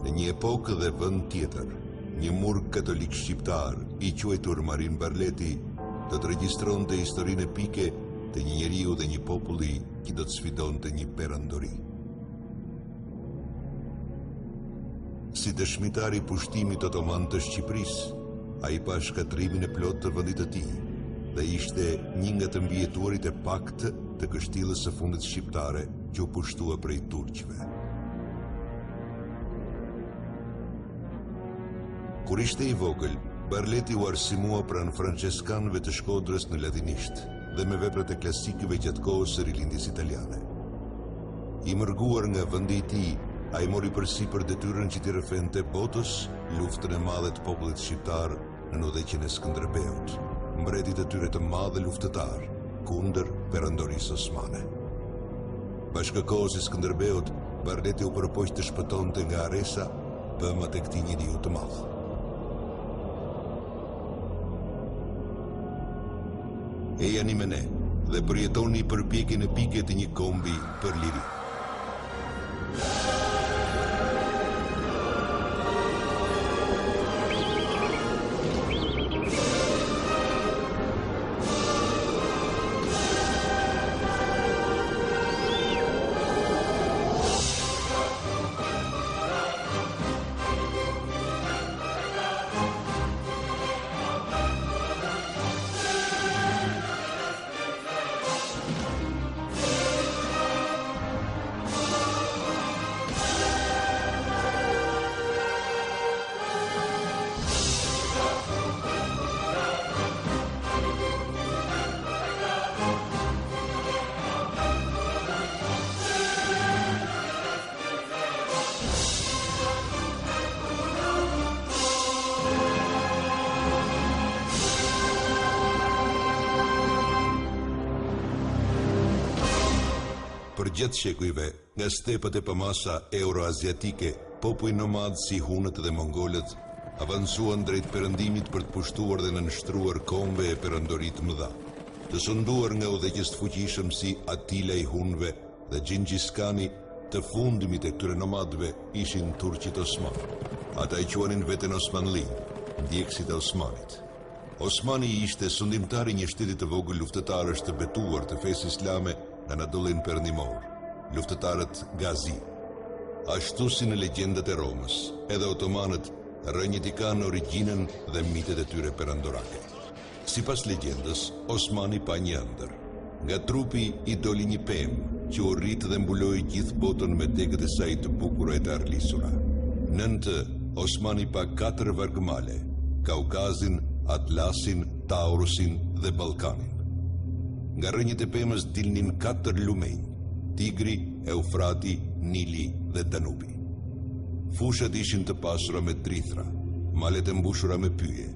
Në një epokë dhe vend tjetër, një murg katolik shqiptar, i quajtur Marin Barleti, do të regjistronte historinë epike të një njeriu dhe një populli që do të sfidonte një perandori. Si dëshmitar i pushtimit otoman të Shqipërisë, ai pa shkatrimin e plot të vendit të tij dhe ishte një nga të mbijetuarit e paktë të kështjellës së fundit shqiptare që u pushtua prej turqëve. Kur ishte i vogël, Barleti u arsimua pranë franceskanëve të Shkodrës në latinisht dhe me veprat e klasikëve gjatë kohës së rilindjes italiane. I mërguar nga vendi i tij, ai mori përsipër detyrën që t'i rrëfente botës luftën e madhe të popullit shqiptar në udhëheqjen e Skënderbeut, mbretit të tyre të madh dhe luftëtar kundër perandorisë osmane. Bashkëkohës i Skënderbeut, Barleti u përpoq të shpëtonte nga aresa pëmat e këtij njeriu të madh. E janë me ne dhe përjetoni përpjekjen epike të një kombi për liri. Për gjatë shekujve, nga stepët e pëmasa euroaziatike, popuj nomad si hunët dhe mongolët avancuan drejt perëndimit për të pushtuar dhe nënshtruar kombe e perandorit mëdha, të sunduar nga udhëheqës të fuqishëm si Attila i hunëve dhe Gjingis Khani. Të fundimit e këtyre nomadëve ishin turqit Osman. Ata i quanin veten Osmanli, ndjekësit e Osmanit. Osmani ishte sundimtari një shteti të vogël luftëtarësh të betuar të fesë islame në Anadollin perëndimor, luftëtarët Gazi. Ashtu si në legjendat e Romës, edhe otomanët rrënjët i kanë origjinën dhe mitet e tyre perandorake. Sipas legjendës, Osmani pa një ëndër. Nga trupi i doli një pemë që u rrit dhe mbuloi gjithë botën me degët e saj të bukura e të arlisura. Nën të, Osmani pa 4 vargmale: Kaukazin, Atlasin, Taurusin dhe Ballkanin. Nga rrënjët e pemës dilnin 4 lumenj: Tigri, Eufrati, Nili dhe Danubi. Fushat ishin të pasura me drithra, malet e mbushura me pyje.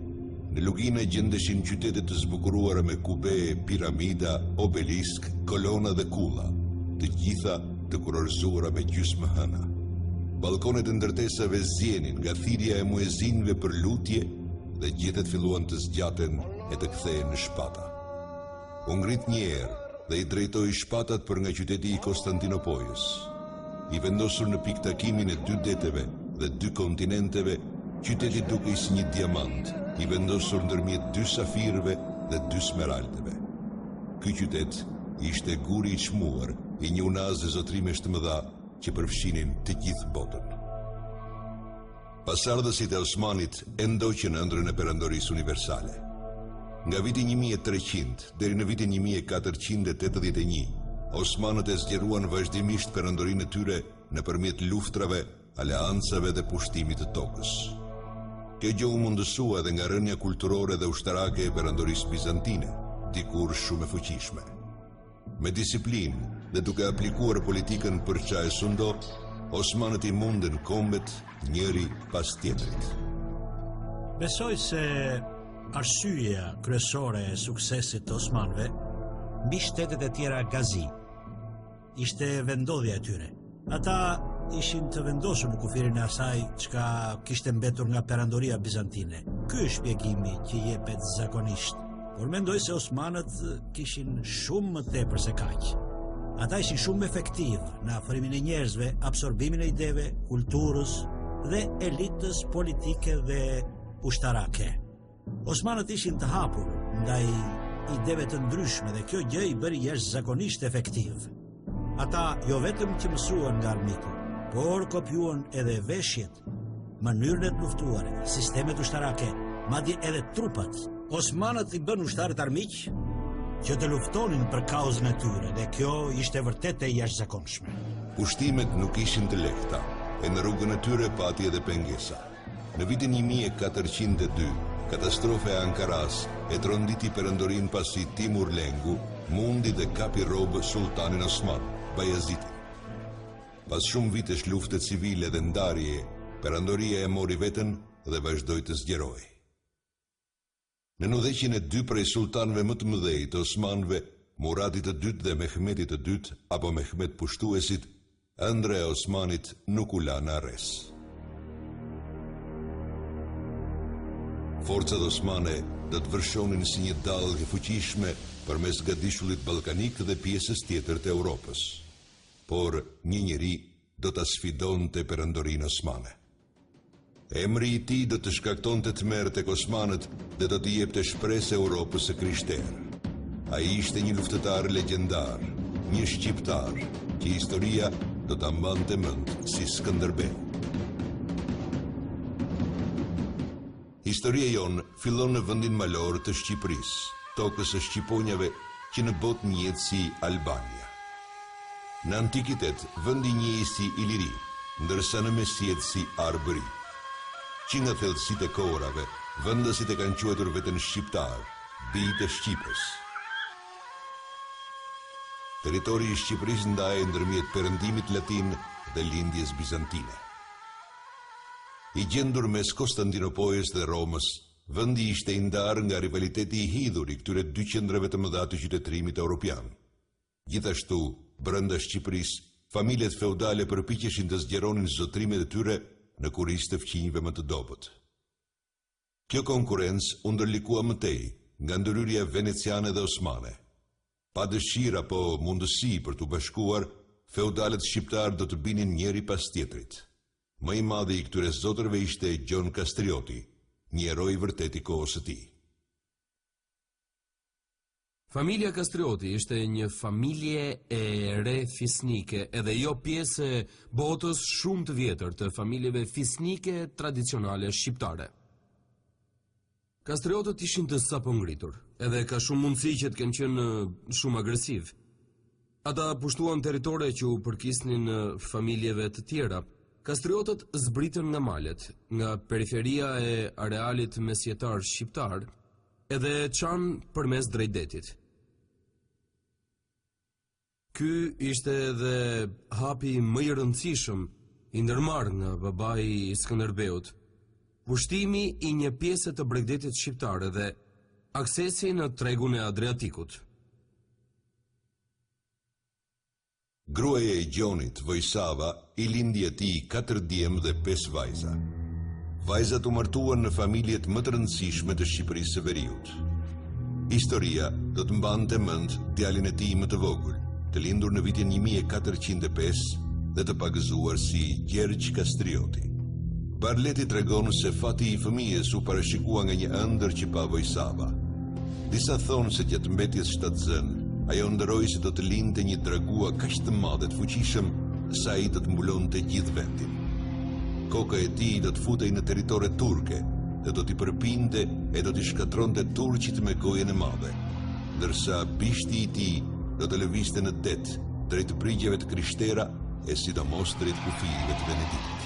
Në lugina gjendeshin qytetet të zbukuruara me kube, piramida, obelisk, kolona dhe kulla, të gjitha të kurorzuara me gjysmë hëna. Balkonet e ndërtesave zjenin nga thirrja e muezinëve për lutje dhe gjethet filluan të zgjaten e të kthehen në shpata. U ngrit një erë dhe i drejtoi shpatat për nga qyteti i Konstantinopojës. I vendosur në pikë takimin e 2 deteve dhe 2 kontinenteve, qyteti dukej si një diamant, i vendosur ndërmjet 2 safirëve dhe 2 smeraldeve. Ky qytet ishte guri i çmuar i një unaze zotrimesh të mëdha që përfshinin të gjithë botën. Pasardhësit e Osmanit e ndoqën ëndrrën e perandorisë universale. Nga viti 1300 deri në vitin 1481, Osmanët e zgjeruan vazhdimisht perandorinë e tyre nëpërmjet luftrave, aleancave dhe pushtimit të tokës. Kjo gjë u mundësua edhe nga rënja kulturore dhe ushtarake e perandorisë bizantine, dikur shumë e fuqishme. Me disiplinë dhe duke aplikuar politikën për çaje sundo, Osmanët i mundën kombet njëri pas tjetrit. Besoj se arsyeja kryesore e suksesit të Osmanëve mbi shtetet e tjera Gazi ishte vendodhja e tyre. Ata ishin të vendosur në kufirin e asaj çka kishte mbetur nga perandoria bizantine. Ky është shpjegimi që jepet zakonisht, por mendoj se Osmanët kishin shumë më tepër se kaq. Ata ishin shumë efektiv në afrimin e njerëzve, absorbimin e ideve, kulturës, dhe elitës politike dhe ushtarake. Osmanët ishin të hapur ndaj ideve të ndryshme dhe kjo gjë i bëri jashtëzakonisht efektiv. Ata jo vetëm që mësuan nga armiku, por kopjuan edhe veshjet, mënyrën e të luftuarit, sistemet ushtarake, madje edhe trupat. Osmanët i bën ushtarët armiq që të luftonin për kauzën e tyre dhe kjo ishte vërtet e jashtëzakonshme. Ushtimet nuk ishin të lehta, e në rrugën e tyre pati edhe pengesa. Në vitin 1402, katastrofa e Ankaras e tronditi perandorin pasi Timur Lengu mundi dhe kapi robë sultanin Osman, Bajazitin. Pas shumë vitesh lufte civile dhe ndarje, perandoria e mori veten dhe vazhdoi të zgjeroi. Në udhëheqjen e dy prej sultanëve më të mëdhej të Osmanëve, Muradit të dytë dhe Mehmetit të dytë, apo Mehmet Pushtuesit, ëndra e Osmanit nuk u la në arres. Forcat osmane do të vërshonin si një dallë e fuqishme përmes gadishullit ballkanik dhe pjesës tjetër të Europës. Por një njeri do ta sfidonte perandorinë osmane. Emri i tij do të shkaktonte tmerr tek osmanët dhe do t'i jepte shpresë Europës së krishterë. Ai ishte një luftëtar legjendar, një shqiptar që historia do ta mbante mend si Skënderbeu. Historia jon fillon në vendin malor të Shqipërisë, tokës së shqiponjave që në botë njihet si Albania. Në antikitet, vendi njihej si Iliri, ndërsa në mesjet si Arbëri. Që nga thellësitë e kohërave, vendësit e kanë quajtur veten shqiptar, bijtë e Shqipës. Territori i Shqipërisë ndahej ndërmjet perëndimit latin dhe lindjes bizantine. I gjendur mes Konstantinopolës dhe Romës, vendi ishte i ndarë nga rivaliteti i hidhur i këtyre dy qendrave të mëdha të qytetërimit evropian. Gjithashtu, brenda Shqipërisë, familjet feudale përpiqeshin të zgjeronin zotrimet e tyre në kurrizë të fqinjve më të dobët. Kjo konkurrencë u ndërlikua mëtej nga ndërhyrja veneciane dhe osmane. Pa dëshirë apo mundësi për të bashkuar, feudalët shqiptar do të binin njëri pas tjetrit. Më i madhi i këtyre zotërve ishte Gjon Kastrioti, një heroi vërtet i kohës së tij. Familja Kastrioti ishte një familje e re fisnike edhe jo pjesë e botës shumë të vjetër të familjeve fisnike tradicionale shqiptare. Kastriotët ishin të sapo ngritur, edhe ka shumë mundësi që të kenë qenë shumë agresiv. Ata pushtuan territore që u përkisnin familjeve të tjera. Kastriotët zbritën nga malet, nga periferia e arealit mesjetar shqiptar, edhe qanë përmes drejt detit. Ky ishte edhe hapi më i rëndësishëm i ndërmarrë nga babai i Skënderbeut, pushtimi i një pjesë të bregdetit shqiptar dhe aksesi në tregun e Adriatikut. Gruaja e Gjonit, Vojsava, i lindi atij 4 djemë dhe 5 vajza. Vajzat u martuan në familjet më të rëndësishme të Shqipërisë së Veriut. Historia do të mbante mend djalin e tij më të vogël, të lindur në vitin 1405 dhe të pagëzuar si Gjergj Kastrioti. Barleti tregon se fati i fëmijës u parashikua nga një ëndër që pa Vojsava. Disa thonë se gjatë mbetjes shtatzën, ajo ndëroi se do të lindte një dragua kaq të madhe të fuqishëm sa ai do të mbulonte gjithë vendin. Koka e tij do të futej në territore turke dhe do t'i përpinte e do t'i shkatronte turqit me gojen e madhe, ndërsa bishti i tij do të lëvizte në det drejt brigjeve të krishtera e sidomos drejt kufijve të Venediktit.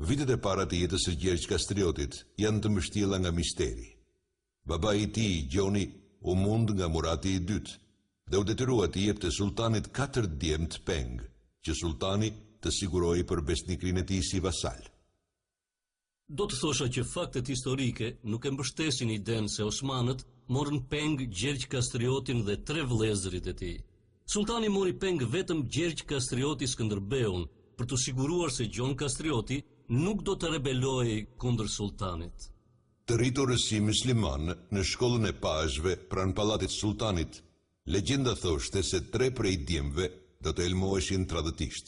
Vitet e para të jetës së Gjergj Kastriotit janë të mbështjella nga misteri. Babai i tij, Gjoni, u mund nga Murati i dytë dhe u detyrua të jepte sultanit 4 djemë të peng, që sultani të siguroi për besnikrinë e tij si vasal. Do të thosha që faktet historike nuk e mbështesin idenë se osmanët morën peng Gjergj Kastriotin dhe 3 vëllezërit e tij. Sultani mori peng vetëm Gjergj Kastrioti Skënderbeun për të siguruar se Gjon Kastrioti nuk do të rebelojë kundër sultanit. Të rritur si musliman në shkollën e pazhve pranë pallatit sultanit, legjenda thoshte se 3 prej djemve do të elmoheshin tradhtisht.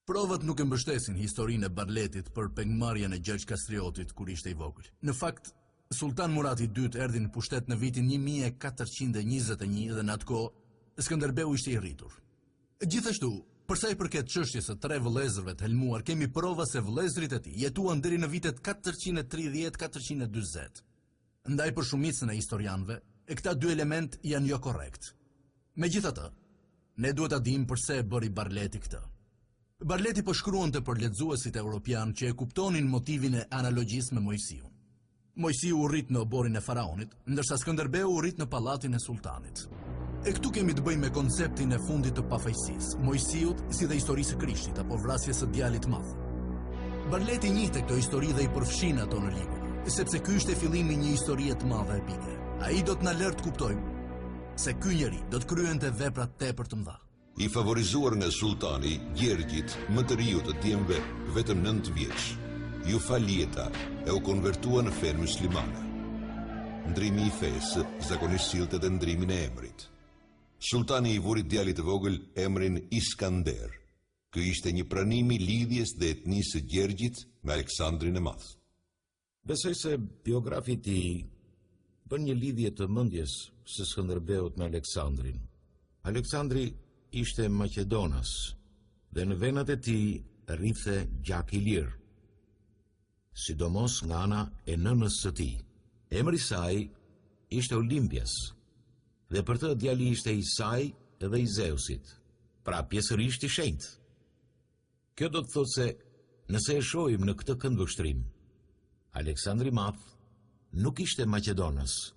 Provat nuk e mbështesin historinë e Barletit për pengmarrjen e Gjergj Kastriotit kur ishte i vogël. Në fakt, Sultan Murati II erdhi në pushtet në vitin 1421 dhe në atë kohë Skënderbeu ishte i rritur. Gjithashtu, përsa i përket çështjes së tre vëllezërve të helmuar, kemi prova se vëllezërit e tij jetuan deri në vitet 430-440. Ndaj për shumicën e historianëve, këta dy element janë jo korrekt. Megjithatë, ne duhet ta dimë pse e bëri Barleti këtë. Barleti po shkruante për lexuesit evropian që e kuptonin motivin e analogjisë me Mojsiun. Mojsiu u rrit në oborin e faraonit, ndërsa Skënderbeu u rrit në pallatin e sultanit. E këtu kemi të bëjmë me konceptin e fundit të pafajësisë, Mojsiut si dhe historisë së Krishtit apo vrasjes së djalit të madh. Barleti njihte këto histori dhe i përfshin ato në libër, sepse ky ishte fillimi i një historie të madhe epike. Ai do të na lërë të kuptojmë se ky njeri do të kryente vepra tepër të mëdha. I favorizuar nga sultani, Gjergjit, më të riu të djemve, vetëm 9 vjeç, ju fal jeta e u konvertua në fenë muslimane. Ndrimi i fesë zakonisht sillte dhe ndrimin e emrit. Sultani i vuri djalit të vogël emrin Iskander. Ky ishte një pranim i lidhjes dhe etnisë së Gjergjit me Aleksandrin e Madh. Besoj se biografi i tij bën një lidhje të mendjes së Skënderbeut me Aleksandrin. Aleksandri ishte Maqedonas dhe në venat e tij rrithe gjak i lirë, sidomos nga ana e nënës së tij. Emri i saj ishte Olimpias, dhe për të djali ishte i saj edhe i Zeusit, pra pjesërisht i shenjtë. Kjo do të thotë se nëse e shohim në këtë këndvështrim, Aleksandri i Madh nuk ishte Maqedonas,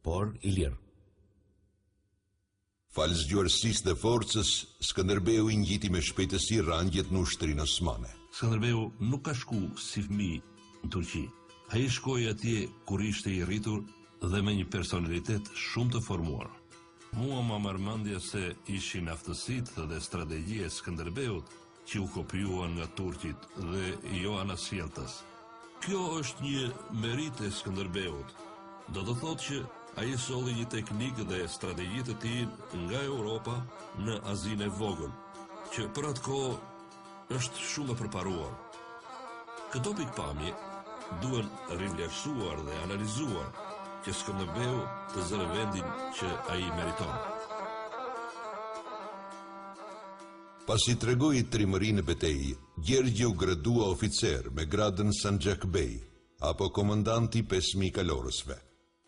por i lirë. Fal zgjuarsisë dhe forcës, Skënderbeu i ngjiti me shpejtësi rangjet në ushtrinë osmane. Skënderbeu nuk ka shku si fëmijë në Turqi. Ai shkoi atje kur ishte i rritur dhe me një personalitet shumë të formuar. Mua më merr mendja se ishin aftësitë dhe strategjia e Skënderbeut që u kopjuan nga turqit dhe jo anasjelltas. Kjo është një merit e Skënderbeut. Do të thotë që ai solli një teknikë dhe strategji të tij nga Europa në Azinë e vogël, që për atë kohë është shumë e përparuar. Këto pikpamje duhen rivlerësuar dhe analizuar që Skënderbeu të zërë vendin që ai meriton. Pasi tregoi trimërinë në betejë, Gjergji u gradua oficer me gradën Sanxhak Bey, apo komandanti 5000 kalorësve.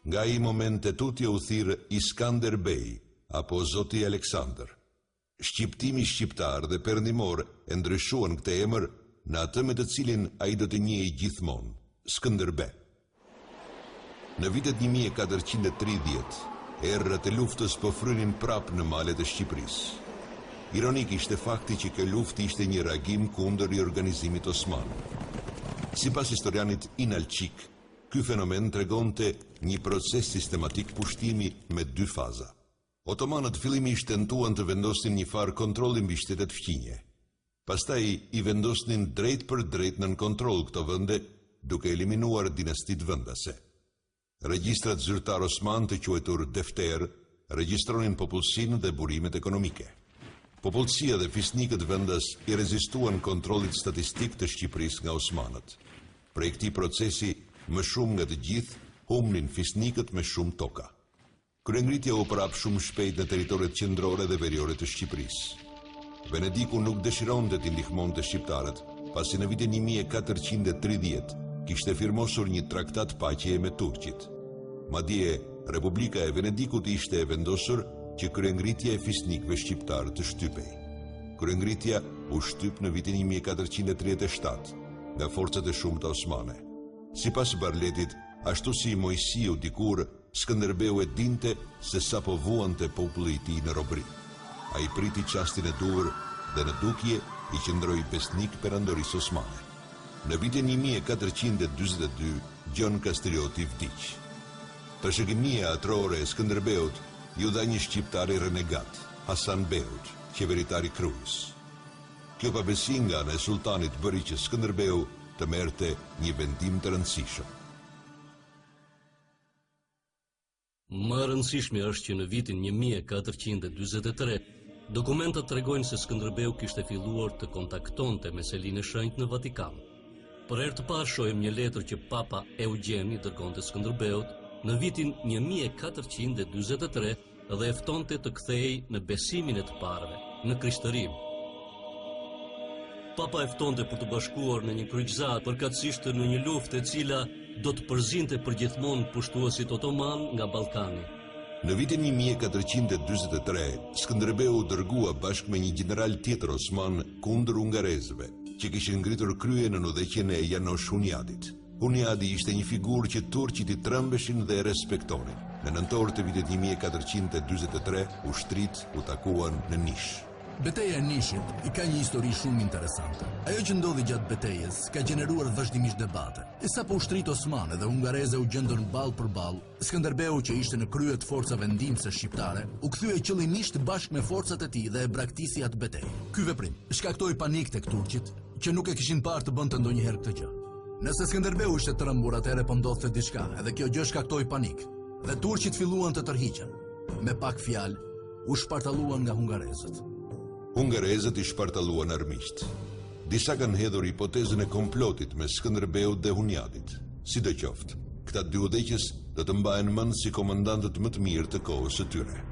Nga ai moment e tutje u thirr Iskander Bey, apo Zoti Aleksandër. Shqiptimi shqiptar dhe perëndimor e ndryshuan këtë emër në atë me të cilin ai do të njihej gjithmonë, Skënderbe. Në vitet 1430, errat e luftës po frynin prap në malet e Shqipërisë. Ironik ishte fakti që kjo luftë ishte një reagim kundër riorganizimit osman. Sipas historianit Inalçik, ky fenomen tregonte një proces sistematik pushtimi me 2 faza. Otomanët fillimisht tentuan të vendosin një farë kontrolli mbi shtetet fqinje. Pastaj i vendosnin drejt për drejt nën kontroll këto vende, duke eliminuar dinastitë vendase. Regjistrat zyrtar osman të quajtur defter regjistronin popullsinë dhe burimet ekonomike. Popullsia dhe fisnikët vendas i rezistuan kontrollit statistik të Shqipërisë nga osmanët. Prej këtij procesi, më shumë nga të gjithë humnin fisnikët me shumë toka. Kryengritja u prap shumë shpejt në territoret qendrore dhe veriore të Shqipërisë. Venediku nuk dëshironte t'i ndihmonte shqiptarët, pasi në vitin 1430 kishte firmosur një traktat paqeje me turqit. Madje Republika e Venedikut ishte e vendosur që kryengritja e fisnikëve shqiptar të shtypej. Kryengritja u shtyp në vitin 1437 nga forcat e shumta osmane. Sipas Barletit, ashtu si Mojsiu dikur, Skënderbeu e dinte se sapo vuante populli i tij në robëri. Ai priti çastin e duhur dhe në dukje i qëndroi besnik perandorisë osmane. Në vitin 1442, Gjon Kastrioti vdiq. Trashëgimia atrore e Skënderbeut ju dha një shqiptari renegat, Hasan Beut, qeveritari Krujës. Kjo pabesi nga ana e sultanit bëri që Skënderbeu të merrte një vendim të rëndësishëm. Më rëndësishme është që në vitin 1443, Dokumentat tregojnë se Skënderbeu kishte filluar të kontaktonte me Selinë e Shenjtë në Vatikan. Për herë të parë shohim një letër që Papa Eugjeni dërgonte Skënderbeut në vitin 1443 dhe e ftonte të kthehej në besimin e të parëve, në Krishtërim. Papa e ftonte për të bashkuar në një kryqëzat përkatësisht në një luftë e cila do të përzinte përgjithmonë pushtuesit otoman nga Ballkani. Në vitin 1443, Skënderbeu dërgua bashkë me një general tjetër osman kundër hungarezëve, që kishin ngritur krye në udhëheqjen e Janosh Hunyadit. Hunyadi ishte një figurë që turqit i trembeshin dhe e respektonin. Në nëntor të vitit 1443, ushtrit u takuan në Nish. Beteja e Nishit i ka një histori shumë interesante. Ajo që ndodhi gjatë betejës ka gjeneruar vazhdimisht debate. E sapo ushtrit osmane dhe hungareze u gjendën ballë për ballë, Skënderbeu, që ishte në krye të forcave ndihmëse shqiptare, u kthye qëllimisht bashkë me forcat e tij dhe e braktisi atë betejë. Ky veprim shkaktoi panik tek turqit, që nuk e kishin parë të bënte ndonjëherë këtë gjë. Nëse Skënderbeu ishte trembur, atëherë po ndodhte diçka, edhe kjo gjë shkaktoi panik. Dhe turqit filluan të tërhiqen. Me pak fjalë, u shpartalluan nga hungarezët. Hungarezët i shpartalluan armiqt. Disa kanë hedhur hipotezën e komplotit me Skënderbeut dhe Hunyadit. Sidoqoftë, këta dy udhëheqës do të mbahen mend si komandantët më të mirë të kohës së tyre.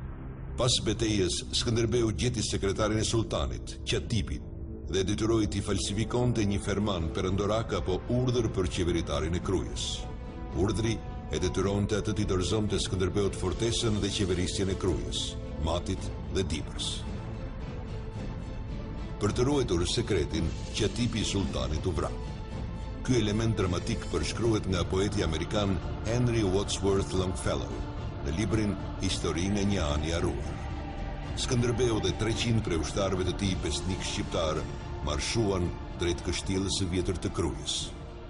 Pas betejës, Skënderbeu gjeti sekretarin e sultanit, Qatipin, dhe detyroi t'i falsifikonte një ferman perendorak apo urdhër për qeveritarin e krujës. Urdhri e detyronte atë t'i dorëzonte Skënderbeut fortesën dhe qeverisjen e krujës, Matit dhe Dibrës. Për të ruajtur sekretin, Qatipi i sultanit u vra. Ky element dramatik përshkruhet nga poeti amerikan Henry Wadsworth Longfellow në librin Historinë e një ani harruar. Skënderbeu dhe 300 prej ushtarëve të tij besnik shqiptar marshuan drejt kështjellës së vjetër të krujës.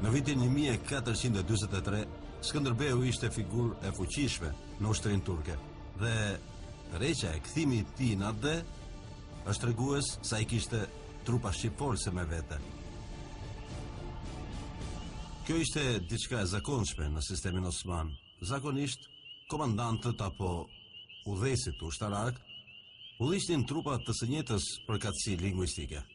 Në vitin 1443, Skënderbeu ishte figurë e fuqishme në ushtrinë turke dhe rreqa e kthimit të tij në atë është tregues sa i kishte trupa shqiptarëse me vete. Kjo ishte diçka e zakonshme në sistemin osman. Zakonisht, komandantët apo udhëheqësit ushtarak udhëhiqnin trupa të së njëjtës përkatësi lingvistike.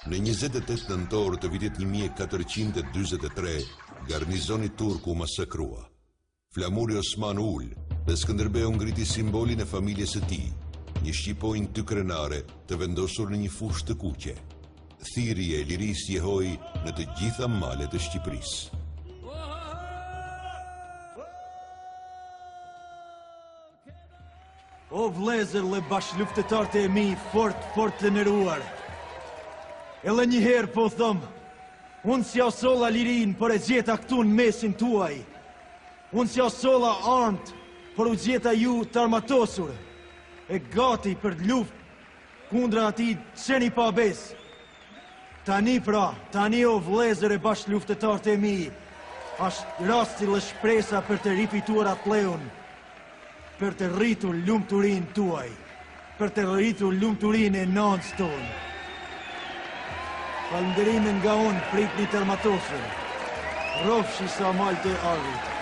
Në 28 nëntor të vitit 1443, garnizoni turk u masakrua. Flamuri osman ul dhe Skënderbeu ngriti simbolin e familjes së tij, një shqiponjë tykrenare të vendosur në një fushë të kuqe. Thirrja e lirisë jehoi në të gjitha malet e Shqipërisë. O vlezër dhe bashkëluftëtarët e mi, fort të nderuar. Edhe një herë po thëmë, unë si asolla lirin për e gjeta këtu në mesin tuaj. Unë si asolla armët për u gjeta ju të armatosur, e gati për të luft kundra ati qeni pa bes. Tani o vlezër e bashkëluftëtarët e mi, është rasti dhe shpresa për të ripituar atë leun, për të rritur lumturin tuaj, për të rritur lumturin e nënës tonë. Falënderimin nga unë prit një të armatosur, rofshi sa mal të ardhit.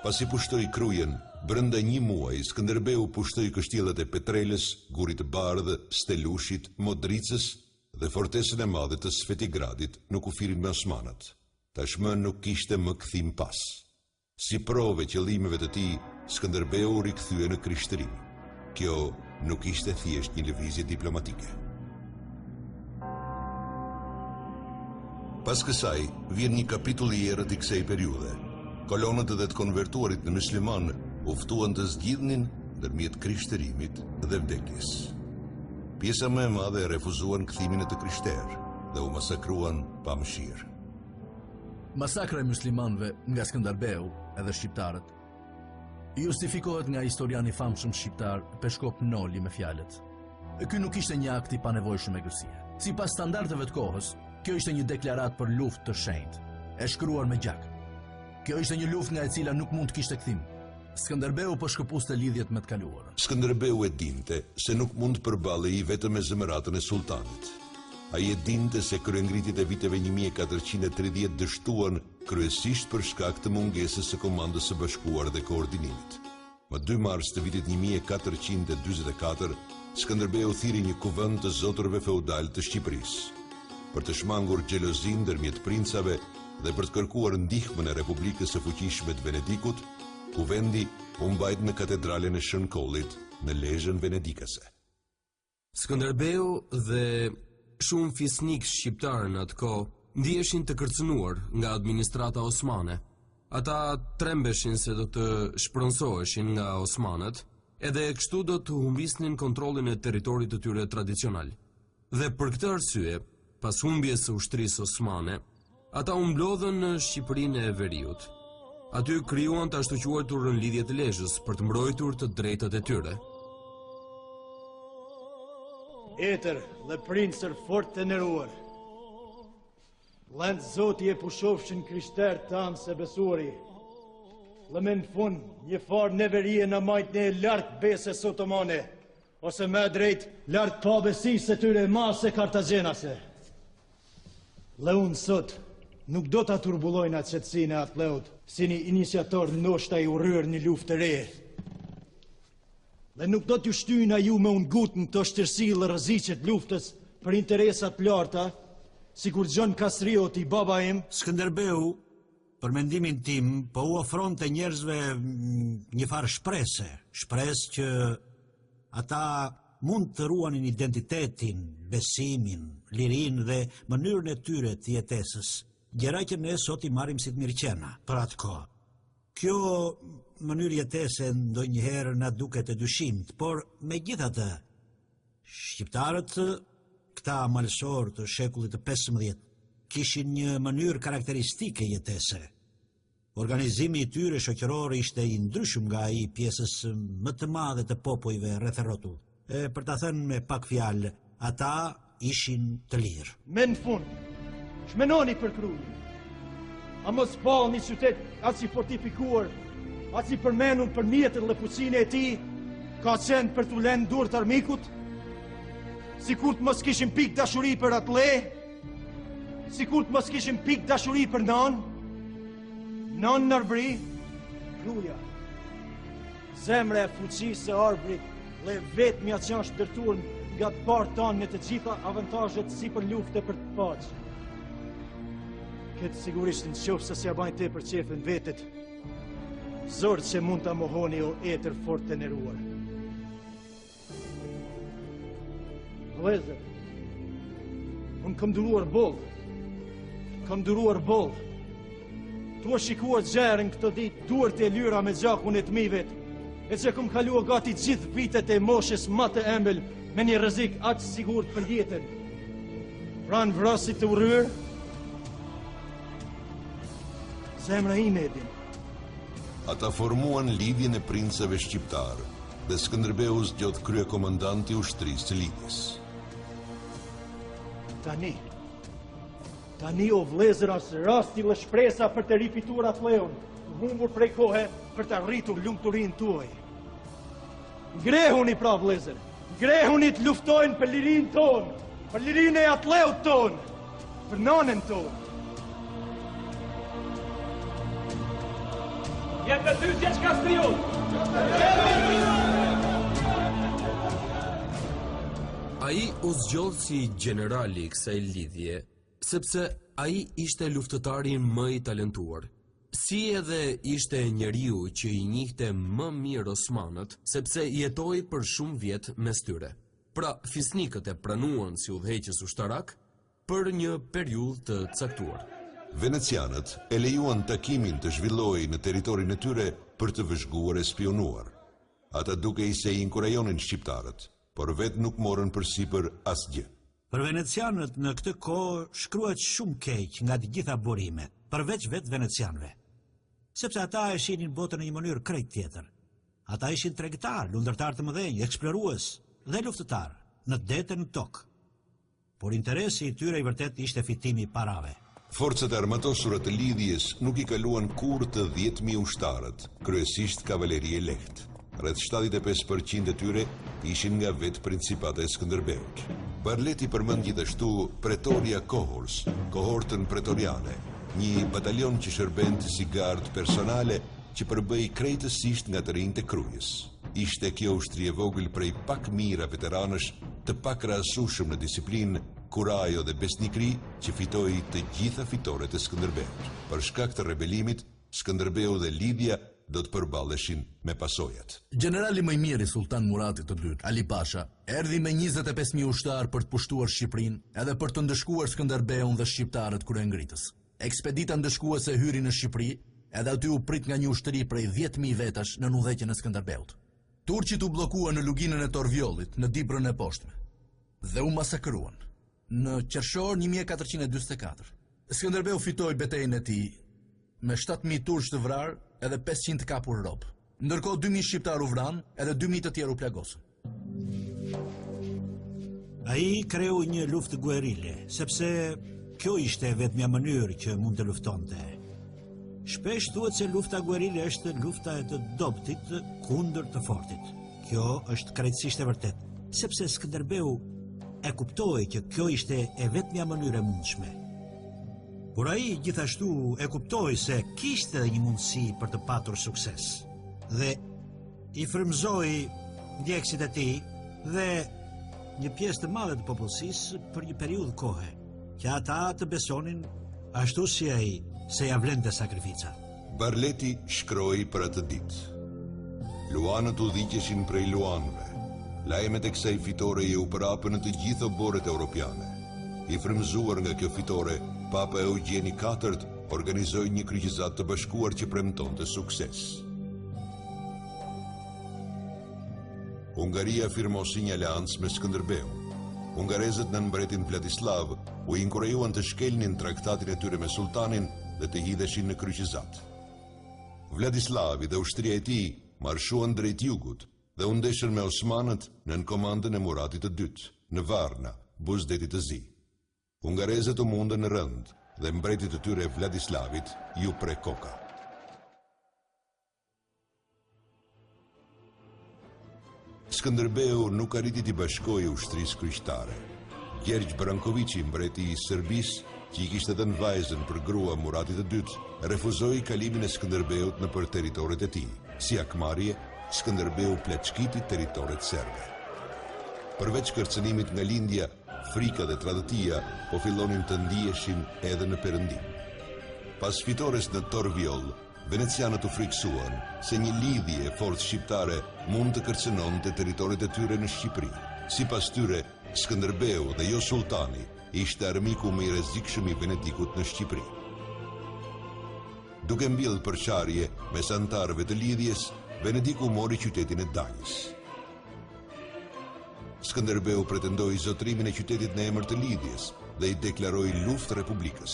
Pasi pushtoi Krujen, brenda një muaj, Skënderbeu pushtoi kështjellat e Petrelës, Gurit të Bardhë, Stelushit, Modricës dhe fortesën e madhe të Svetigradit në kufirin me osmanët. Tashmë nuk kishte më kthim pas. Si provë qëllimeve të tij, Skënderbeu rikthye në Krishtërim. Kjo nuk ishte thjesht një lëvizje diplomatike. Pas kësaj, vjen një kapitull i errët i kësaj periudhe. Kolonët edhe të konvertuarit në musliman uftuan të zgjidhnin ndërmjet Krishtërimit dhe vdekjes. Pjesa më e madhe refuzuan kthimin e të krishterë dhe u masakruan pa mëshirë. Masakra e muslimanëve nga Skënderbeu edhe shqiptarët justifikohet nga historiani famshëm shqiptar Peshkop Noli me fjalët: "Ky nuk ishte një akt i panevojshëm egërsie. Sipas standardeve të kohës, kjo ishte një deklaratë për luftë të shenjtë, e shkruar me gjak. Kjo ishte një luftë nga e cila nuk mund të kishte kthim." Skënderbeu po shkëpuste lidhjet me të kaluarën. Skënderbeu e dinte se nuk mund të përballej vetëm me zemëratën e sultanit. Ai e dinte se kryengritit e viteve 1430 dështuan kryesisht për shkak të mungesës së Komandës së Bashkuar dhe koordinimit. Më 2 mars të vitit 1444, Skënderbeu thiri një kuvend të zotërve feudal të Shqipërisë, për të shmangur xhelozin ndërmjet princave dhe për të kërkuar ndihmën e Republikës së Fuqishme të Venedikut. Kuvendi u mbajt në katedralen e Shënkollit në Lezhën venedikase. Skënderbeu dhe shumë fisnik shqiptarë në atë kohë ndiheshin të kërcënuar nga administrata osmane. Ata trembeshin se do të shpronsoheshin nga osmanët, edhe kështu do të humbisnin kontrollin e territorit të tyre tradicional. Dhe për këtë arsye, pas humbjes së ushtrisë osmane, ata u mblodhën në Shqipërinë e Veriut. Aty krijuan të ashtu quajturën lidhje të Lezhës për të mbrojtur të drejtat e tyre. Etër dhe princër fort të nderuar. Lëndë Zoti e pushofshin krishter tanë se besuari. Lëmen fund një farë neverie në majtën e lartë beses otomane, ose me drejt lartë pabesisë e tyre mase kartagjenase. Dhe unë sot nuk do të turbulojnë atë qëtësinë e atë leut, si një iniciator ndoshta i urryer një luftë të re. Dhe nuk do t'ju shtyjna ju me unë gutën të shtërsi dhe rëzicet luftës për interesat larta, si kur Gjon Kastrioti, baba im. Skënderbeu, për mendimin tim, po u ofron të njerëzve një farë shpresë që ata mund të ruanin identitetin, besimin, lirin dhe mënyrën e tyre të jetesës, gjëra që ne sot i marrim si të mirëqena për atë kohë. Kjo mënyrë jetese ndonjëherë na duket e dyshimt, por megjithatë, shqiptarët, këta malësor të shekullit të 15, kishin një mënyrë karakteristike jetese. Organizimi i tyre shoqëror ishte i ndryshëm nga ai pjesës më të madhe të popujve rreth e rrotull. Për ta thënë me pak fjalë, ata ishin të lirë. Me në fund, shmenoni për krujë. A mos pa një qytet atë si fortifikuar, atë si përmenur për mjetër dhe fuqinë e ti, ka qenë për t'u lënë dur të armikut, si kur të mos kishim pik dashuri për atë le, si kur të mos kishim pik dashuri për non nërbri, kruja, zemre e fuqisë e arbrit, dhe vetë mja që është dërtuar nga të parë tanë në të gjitha avantajet si për lufte për të paqë. Këtë sigurisht në qofë se si a bajnë te për qefën vetet, zorë që mund të mohoni o etër fort të nderuar. Vëllezër, unë kam duruar boll, tu shikuar gjerën këtë ditë duart e lyra me gjakun e të mivet, e që kam kaluar gati gjithë vitet e moshës më të embël me një rrezik aq sigurt për jetën. Pranë vrasit të urryer, zemra ime e din. Ata formuan lidhjen e princëve shqiptar dhe Skënderbeu zgjodh kryekomandanti i ushtrisë së lidhjes. Tani o vëllezër është rasti dhe shpresa për të rifituar atë leun, humbur prej kohe për të arritur lumturinë tuaj. Ngrehuni pra vëllezër, ngrehuni të luftojnë për lirinë tonë, për lirinë e atë leut tonë, për nanën tonë. Jetë të ty Gjergj Kastrioti! Ai u zgjodh si generali i kësaj lidhje, sepse ai ishte luftëtari më i talentuar. Si edhe ishte njeriu që i njihte më mirë osmanët, sepse jetoi për shumë vjet mes tyre. Pra, fisnikët e pranuan si udhëheqës ushtarak për një periudhë të caktuar. Venecianët e lejuan takimin të zhvillohej në territorin e tyre për të vëzhguar e spionuar. Ata dukej se i inkurajonin shqiptarët, por vetë nuk morën përsipër asgjë. Për venecianët në këtë kohë shkruhet shumë keq nga të gjitha burimet, përveç vetë venecianëve. Sepse ata e shihnin botën në një mënyrë krejt tjetër. Ata ishin tregtar, lundërtar të mëdhenj, eksplorues dhe luftëtar, në det e në tokë. Por interesi i tyre i vërtet ishte fitimi i parave. Forcat armatosura të lidhjes nuk i kaluan kurrë të 10.000 ushtarët, kryesisht kavaleri e lehtë. rreth 75% e tyre ishin nga vetë Principata e Skënderbeut. Barleti përmend gjithashtu Pretoria Cohorts, kohortën pretoriane, një batalion që shërbente si gardë personale që përbëi krejtësisht nga të rinjtë e krujës. Ishte kjo ushtri e vogël prej pak mira veteranësh të pak rasueshëm në disiplinë, kurajo dhe besnikri që fitoi të gjitha fitoret e Skënderbeut. Për shkak të rebelimit, Skënderbeu dhe Lidhja do të përballeshin me pasojat. Generali më i mirë i Sultan Muratit të dytë, Ali Pasha, erdhi me 25.000 ushtar për të pushtuar Shqipërinë edhe për të ndëshkuar Skënderbeun dhe shqiptarët kryengritës. Ekspedita ndëshkuese hyri në Shqipëri, edhe aty u prit nga një ushtri prej 10.000 vetash në udhëheqjen e Skënderbeut. Turqit u bllokuan në luginën e Torvjollit, në Dibrën e Poshtme, dhe u masakruan. Në qershor 1444, Skënderbeu fitoi betejën e tij me 7.000 turq të vrarë edhe 500 të kapur rob. Ndërkohë 2.000 shqiptar u vranë edhe 2.000 të tjerë u plagosën. Ai kreu një luftë guerile, sepse kjo ishte vetmja mënyrë që mund të luftonte. Shpesh thuhet se lufta guerile është lufta e të dobtit kundër të fortit. Kjo është krejtësisht e vërtet, sepse Skënderbeu e kuptoi që kjo ishte e vetmja mënyrë e mundshme. Por ai gjithashtu e kuptoi se kishte edhe një mundësi për të patur sukses. Dhe i frymëzoi ndjekësit e tij dhe një pjesë të madhe të popullsisë për një periudhë kohe, që ata të besonin ashtu si ai se ja vlente sakrifica. Barleti shkroi për atë ditë. Luanët u dhiqeshin prej luanëve. Lajmet e kësaj fitore u përhapën në të gjitha oborret europiane. I frymëzuar nga kjo fitore, Papa Eugjeni IV organizoi një kryqëzat të bashkuar që premtonte sukses. Hungaria firmosi një aleancë me Skënderbeun. Hungarezët në mbretin Vladislav u inkurajuan të shkelnin traktatin e tyre me sultanin dhe të hidheshin në kryqëzat. Vladislavi dhe ushtria e tij marshuan drejt jugut dhe u ndeshën me osmanët nën komandën e Muratit të dytë, në Varna, buzdetit të zi. Hungarezët u mundën në rënd dhe mbretit të tyre Vladislavit ju pre koka. Skënderbeu nuk arriti t'i bashkojë ushtrisë kryqëtare. Gjergj Brankoviçi, mbreti i Serbisë, që i kishte dhënë vajzën për grua Muratit të dytë, refuzoi kalimin e Skënderbeut nëpër territoret e tij. Si akmarrje, Skënderbeu pleçkiti territoret serbe. Përveç kërcënimit nga lindja, frika dhe tradhtia po fillonin të ndieshin edhe në perëndim. Pas fitores në Torvjoll, venecianët u friksuan se një lidhje e forcë shqiptare mund të kërcënonte territoret e tyre në Shqipëri. Sipas tyre, Skënderbeu dhe jo sultani ishte armiku më i rrezikshëm i Venedikut në Shqipëri. Duke mbjellë përçarje mes antarëve të lidhjes, Venediku mori qytetin e Danjës. Skënderbeu pretendoi zotrimin e qytetit në emër të lidhjes dhe i deklaroi luftë republikës.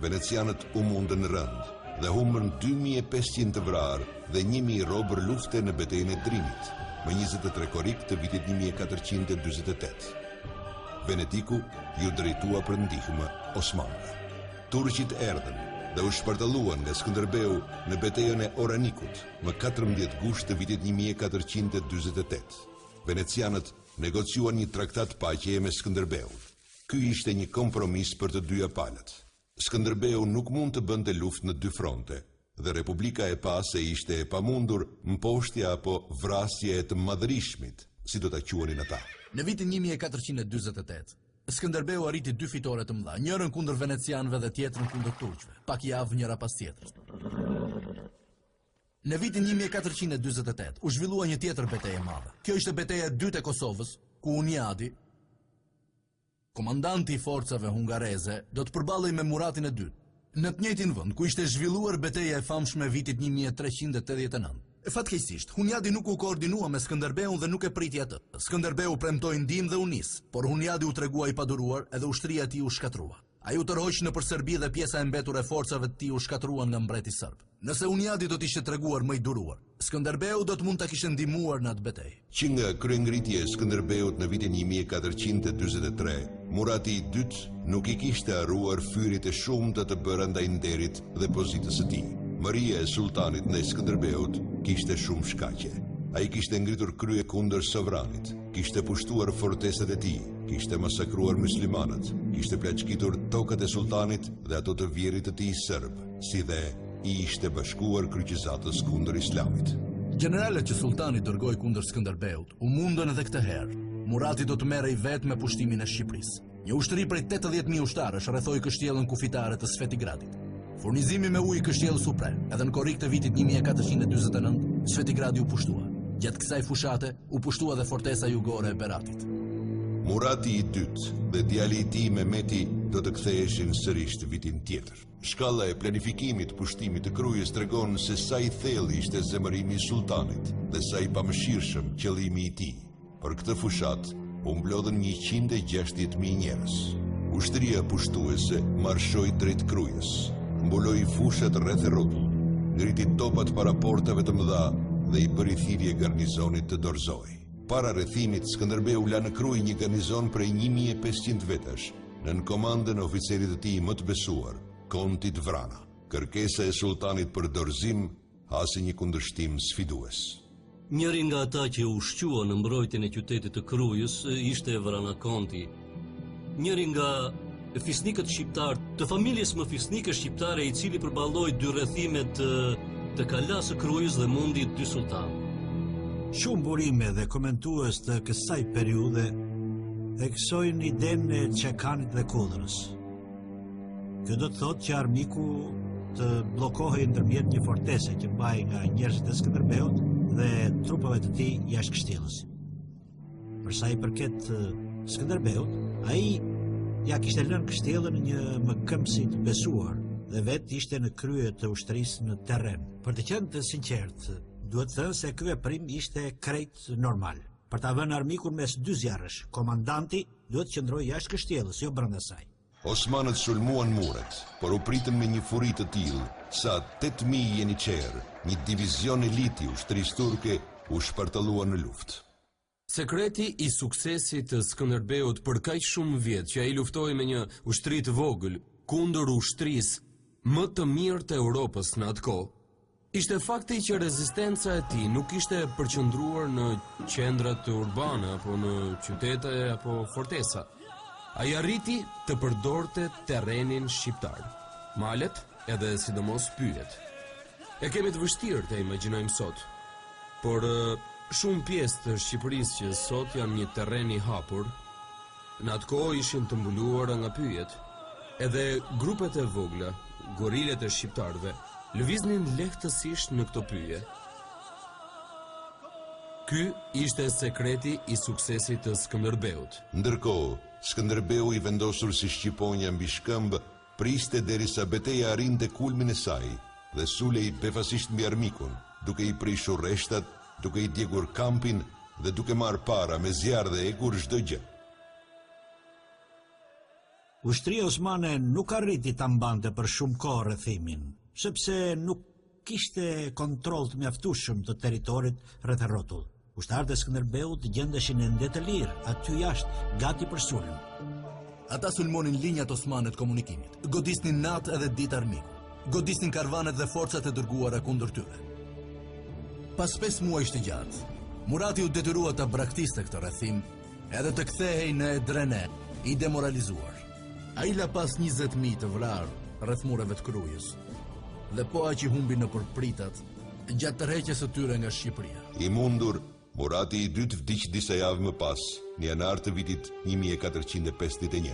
Venecianët u mundën në rënd dhe humbën 2500 të vrarë dhe 1000 robër lufte në betejën e Drimit, më 23 korrik të vitit 1448. Venediku ju drejtua për ndihmë osmanëve. Turqit erdhën dhe u shpartalluan nga Skënderbeu në betejën e Oranikut, më 14 gusht të vitit 1448. Venecianët negociuan një traktat paqeje me Skënderbeun. Ky ishte një kompromis për të dyja palët. Skënderbeu nuk mund të bënte luftë në dy fronte, dhe Republika e pa se ishte e pamundur mposhtja apo vrasja e të madhërishmit, si do ta quanin ata. Në vitin 1448, Skënderbeu arriti 2 fitore të mëdha, njërën kundër venecianëve dhe tjetrën kundër turqëve, pak javë njëra pas tjetrës. Në vitin 1448 u zhvillua një tjetër betejë e madhe. Kjo ishte betejë e dytë e Kosovës, ku Uniadi, komandanti i forcave hungareze, do të përballej me Muratin e dytë, në të njëjtin vend ku ishte zhvilluar betejë e famshme e vitit 1389. Fatkeqësisht, Hunjadi nuk u koordinua me Skënderbeun dhe nuk e priti atë. Skënderbeu premtoi ndihmë dhe u nis, por Hunjadi u tregua i paduruar edhe ushtria e tij u shkatrua. Ai u tërhoq nëpër Serbi dhe pjesa e mbetur e forcave të tij u shkatruan nga mbreti serb. Nëse Hunjadi do të ishte treguar më i duruar, Skënderbeu do të mund ta kishte ndihmuar në atë betejë. Që nga kryengritja e Skënderbeut në vitin 1443, Murati i dytë nuk i kishte harruar fyrit e shumta të bëra ndaj nderit dhe pozitës së tij. Mëria e sultanit ndaj Skënderbeut kishte shumë shkaqe. Ai kishte ngritur krye kundër sovranit, kishte pushtuar fortesat e tij, kishte masakruar muslimanët, kishte plaçkitur tokat e sultanit dhe ato të vjerit të tij serb, si dhe i ishte bashkuar kryqëzatës kundër islamit. Generalet që sultani dërgoi kundër Skënderbeut u mundën edhe këtë herë. Murati do të merrej vetë me pushtimin e Shqipërisë. Një ushtri prej 80.000 ushtarësh rrethoi kështjellën kufitare të Svetigradit. Furnizimi me ujë i kështjellës u pre, edhe në korrik të vitit 1449, Svetigradi u pushtua. Gjatë kësaj fushate, u pushtua dhe fortesa jugore e Beratit. Murati i dytë dhe djali i tij Mehmeti do të ktheheshin sërish vitin tjetër. Shkalla e planifikimit të pushtimit të Krujës tregon se sa i thellë ishte zemërimi i sultanit dhe sa i pamëshirshëm qëllimi i tij. Për këtë fushat, u mblodhen 160.000 njerëz. Ushtria pushtuese marshoi drejt Krujës, mbuloi fushat rreth e rrotull, ngriti topat para portave të mëdha dhe i bëri thirrje garnizonit të dorëzoj. Para rrethimit, Skënderbeu la në Krujë një garnizon prej 1500 vetash, nën komandën e oficerit të tij më të besuar, Kontit Vrana. Kërkesa e sultanit për dorëzim hasi një kundërshtim sfidues. Njëri nga ata që ushqua në mbrojtjen e qytetit të Krujës ishte Vrana Konti. Njëri nga fisnikët shqiptar, të familjes më fisnike shqiptare, i cili përballoi dy rrethime të kalasë Krujës dhe mundi dy sultan. Shumë burime dhe komentues të kësaj periudhe theksojnë idenë e Çekanit dhe Kullërës. Kjo do të thotë që armiku të bllokohej ndërmjet një fortese që mbahej nga njerëzit e Skënderbeut dhe trupave të tij jashtë kështjellës. Për sa i përket Skënderbeut, ai ja kishte lënë kështjellën një mëkëmsi të besuar dhe vetë ishte në krye të ushtrisë në terren. Për të qenë të sinqertë, duhet thënë se ky veprim ishte krejt normal. Për ta vënë armikun mes dy zjarresh, komandanti duhet të qëndrojë jashtë kështjellës, jo brenda saj. Osmanët sulmuan muret, por u pritën me një furi të tillë sa 8.000 jeniçerë, një divizion eliti ushtrisë turke, u shpartallua në luftë. Sekreti i suksesit të Skënderbeut për kaq shumë vjet që ai luftoi me një ushtri të vogël kundër ushtrisë më të mirë të Europës në atë kohë, ishte fakti që rezistenca e tij nuk ishte përqendruar në qendrat urbane apo në qytete apo fortesa. Ai arriti të përdorte terrenin shqiptar, malet edhe sidomos pyjet. E kemi të vështirë të imagjinojmë sot, por shumë pjesë të Shqipërisë që sot janë një terren i hapur, në atë kohë ishin të mbuluara nga pyjet, edhe grupet e vogla, gorilet e shqiptarëve, lëviznin lehtësisht në këto pyje. Ky ishte sekreti i suksesit të Skënderbeut. Ndërkohë, Skënderbeu i vendosur si shqiponja mbi shkëmbë, priste derisa betejë arrinte kulmin e saj dhe sulej befasisht mbi armikun, duke i prishur rreshtat, duke i djegur kampin dhe duke marrë para me zjarr dhe egur çdo gjë. Ushtria osmane nuk arriti ta mbante për shumë kohë rrethimin, sepse nuk kishte kontroll të mjaftueshëm të territorit rreth e rrotull. Ushtarët e Skënderbeut gjendeshin ende të lirë aty jashtë, gati për sulm. Ata sulmonin linjat osmane të komunikimit, godisnin natë edhe ditë armiku, godisnin karvanet dhe forcat e dërguara kundër tyre. Pas 5 muajsh të gjatë, Murati u detyrua ta braktiste këtë rrethim, edhe të kthehej në Edrene, i demoralizuar. Ai la pas 20.000 të vrarë rreth mureve të Krujës, dhe po aq i humbi në përpritat gjatë tërheqjes së tyre nga Shqipëria. I mundur, Murati i dytë vdiq disa javë më pas, në janar të vitit 1451.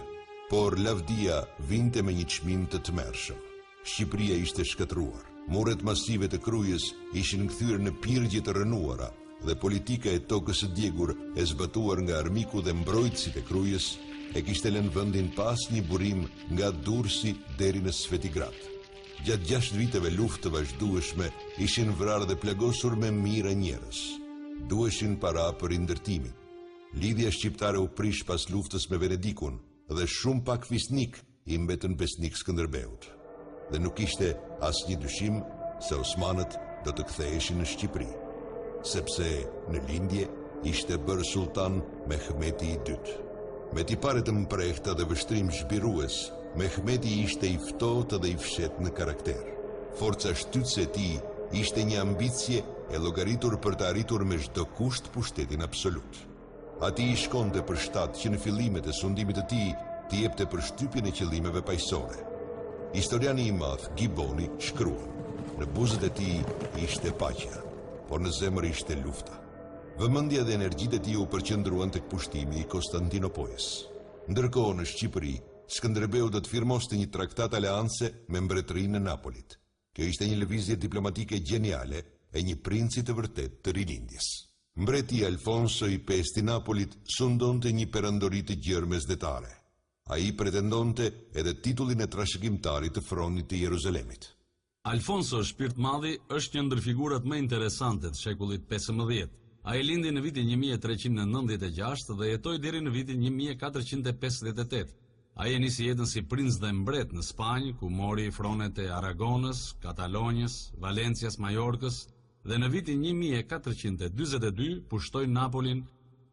Por lavdia vinte me një çmim të tmerrshëm. Shqipëria ishte shkatruar. Muret masive të Krujës ishin kthyer në pirgje të rënuara dhe politika e tokës së djegur e zbatuar nga armiku dhe mbrojtësit e Krujës e kishte lënë vendin pas një burim nga Durrësi deri në Svetigrad. Gjatë 6 viteve luftë të vazhdueshme ishin vrarë dhe plagosur me mijëra njerëz. Duheshin para për indërtimin. Lidhja shqiptare u prish pas luftës me Venedikun dhe shumë pak fisnik i mbetën besnik Skënderbeut. Dhe nuk ishte asnjë dyshim se osmanët do të ktheheshin në Shqipëri, sepse në lindje ishte bërë sultan Mehmeti i dytë. Me tipare të mprehta dhe vështrim zhbirues, Mehmeti ishte i ftohtë dhe i fshet në karakter. Forca shtytëse e tij ishte një ambicje e llogaritur për të arritur me çdo kusht pushtetin absolut. Ati i shkonte për shtat që në fillimet e sundimit të tij t'i jepte përshtypjen e qëllimeve paqësore. Historiani i madh Gibboni shkruan: në buzët e tij ishte paqja, por në zemër ishte lufta. Vëmendja dhe energjitë e tij u përqendruan tek pushtimi i Konstantinopolës. Ndërkohë në Shqipëri, Skënderbeu do të firmoste një traktat aleance me mbretërinë e Napolit. Kjo ishte një lëvizje diplomatike gjeniale e një princi të vërtet të rilindjes. Mbreti Alfonso i Pesti Napolit sundonte një perandori të gjerë mesdhetare. Ai pretendonte edhe titullin e trashëgimtarit të fronit të Jeruzalemit. Alfonso Shpirtmadhi është një ndër figurat më interesante të shekullit 15. Ai lindi në vitin 1396 dhe jetoi deri në vitin 1458. Ai nisi jetën si princ dhe mbret në Spanjë, ku mori fronet e Aragonës, Katalonjës, Valencias, Majorkës, dhe në vitin 1442 pushtoi Napolin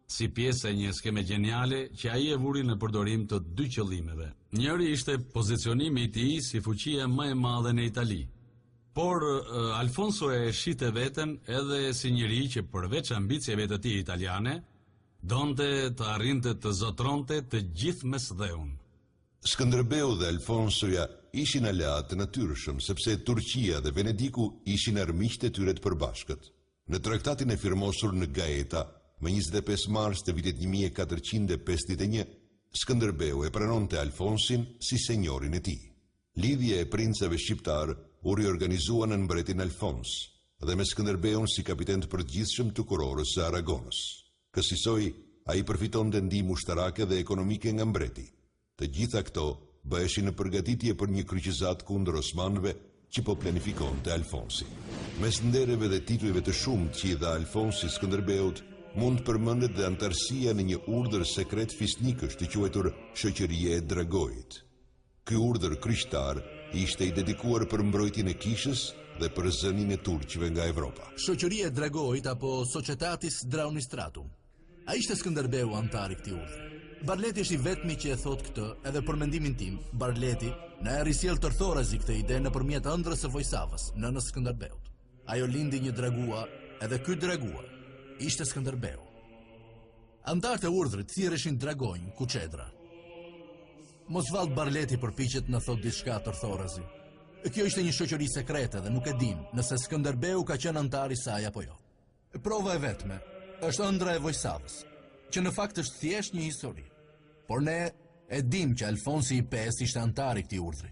si pjesë e një skeme gjeniale që ai e vuri në përdorim të dy qëllimeve. Njëri ishte pozicionimi i tij si fuqia më e madhe në Itali. Por Alfonso e shite veten edhe si njëri që përveç ambicieve të tij italiane, donte të arrinte të zotronte të gjithë mesdheun. Skënderbeu dhe Alfonsoja ishin aleatë natyrshëm, sepse Turqia dhe Venediku ishin armiqtë e tyre të përbashkët. Në traktatin e firmosur në Gaeta, më 25 mars të vitit 1451, Skënderbeu e pranonte Alfonsin si senjorin e tij. Lidhja e princave shqiptar u riorganizua në mbretin Alfons, dhe me Skënderbeun si kapiten të përgjithshëm të kurorës së Aragonës. Kësaj ai përfitonte ndihmë ushtarake dhe ekonomike nga mbreti. Të gjitha këto bëheshin në përgatitje për një kryqëzat kundër osmanëve që po planifikonte Alfonsi. Mes ndereve dhe titujve të shumtë që i dha Alfonsi Skënderbeut, mund përmendet dhe antarësia në një urdhër sekret fisnikësh të quajtur Shoqëria e Dragojit. Ky urdhër kryqtar ishte i dedikuar për mbrojtjen e kishës dhe për zënien e turqëve nga Evropa. Shoqëria e Dragojit apo Societatis Draunistratum. Ai ishte Skënderbeu antar i këtij urdhri. Barleti është i vetmi që e thot këtë, edhe për mendimin tim, Barleti na e risjell tërthorazi këtë ide nëpërmjet ëndrrës së Vojsavës, nënës Skënderbeut. Ajo lindi një dragua, edhe ky dragua ishte Skënderbeu. Antarët e urdhrit thirreshin dragonj, kuçedra. Mosvald Barleti përpiqet në thot diçka tërthorazi. Kjo ishte një shoqëri sekrete dhe nuk e dim nëse Skënderbeu ka qenë antar i saj apo jo. Prova e vetme është ëndra e Vojsavës, që në fakt është thjesht një histori. Por ne e dim që Alfonsi i Pestë ishte antar i këtij urdhri.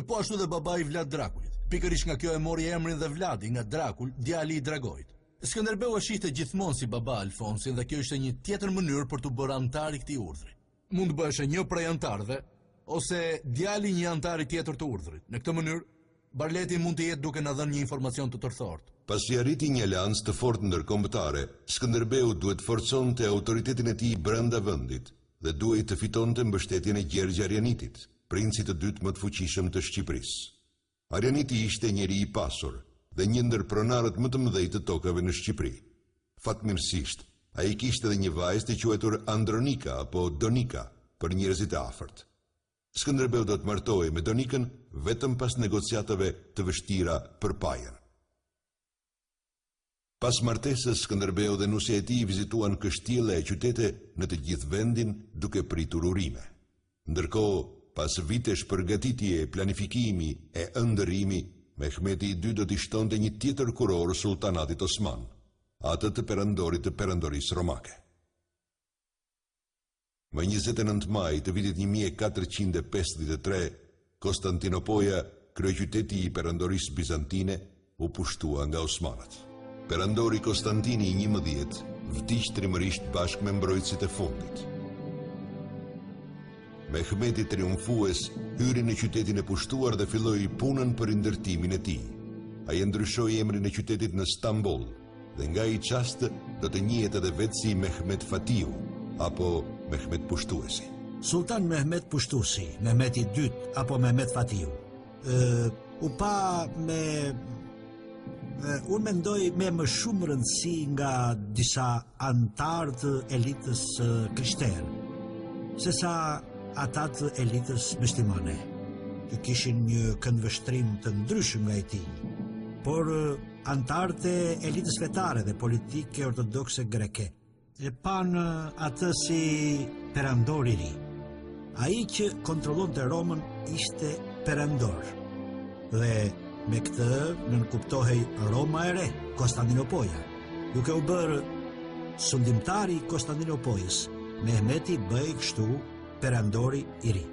Po ashtu dhe babai i Vlad Drakulit. Pikërisht nga kjo e mori emrin dhe Vladi nga Drakul, djali i Dragojit. Skënderbeu e shihte gjithmonë si baba Alfonsin dhe kjo ishte një tjetër mënyrë për të bërë antar i këtij urdhri. Mund të bëheshe një prej antarëve ose djali një antari tjetër të urdhrit. Në këtë mënyrë, Barleti mund të jetë duke na dhënë një informacion të tërthort. Pasi arriti një aleancë të fortë ndërkombëtare, Skënderbeu duhet forconte autoritetin e tij brenda vendit dhe duhej të fitonte mbështetjen e Gjergj Arianitit, princit të dytë më të fuqishëm të Shqipërisë. Arianiti ishte njeri i pasur dhe një ndër pronarët më të mëdhenj të tokave në Shqipëri. Fatmirësisht, ai kishte edhe një vajzë të quajtur Andronika apo Donika për njerëzit e afërt. Skënderbeu do të martohej me Donikën vetëm pas negociatave të vështira për pajën. Pas martesës, Skënderbeu dhe nusja e tij vizituan kështjella e qytete në të gjithë vendin duke pritur urime. Ndërkohë, pas vitesh përgatitje, planifikimi e ëndërrimi, Mehmeti II do t'i shtonte një tjetër kuror sultanatit Osman, atë të perandorit të perandorisë romake. Më 29 maj të vitit 1453, Konstantinopoja, kryeqyteti i perandorisë bizantine, u pushtua nga osmanët. Perandori Konstantini i 11 vdiq trimërisht bashkë me mbrojtësit e fundit. Mehmeti triumfues hyri në qytetin e pushtuar dhe filloi punën për ndërtimin e tij. Ai ndryshoi emrin e qytetit në Stamboll dhe nga ai çast do të njihet edhe vetë si Mehmet Fatiu apo Mehmet Pushtuesi. Sultan Mehmet Pushtuesi, Mehmeti II apo Mehmet Fatiu, u pa me unë mendoj me më shumë rëndësi nga disa antarë të elitës krishterë, sesa ata të elitës muslimane, që kishin një këndvështrim të ndryshëm nga e tij. por antarët e elitës fetare dhe politike ortodokse greke e panë atë si perandor i ri. Ai që kontrollonte Romën ishte perandor. Dhe me këtë nënkuptohej Roma e re, Konstantinopoja, duke u bërë sundimtari i Konstantinopojës, Mehmeti bëj kështu perandori i ri.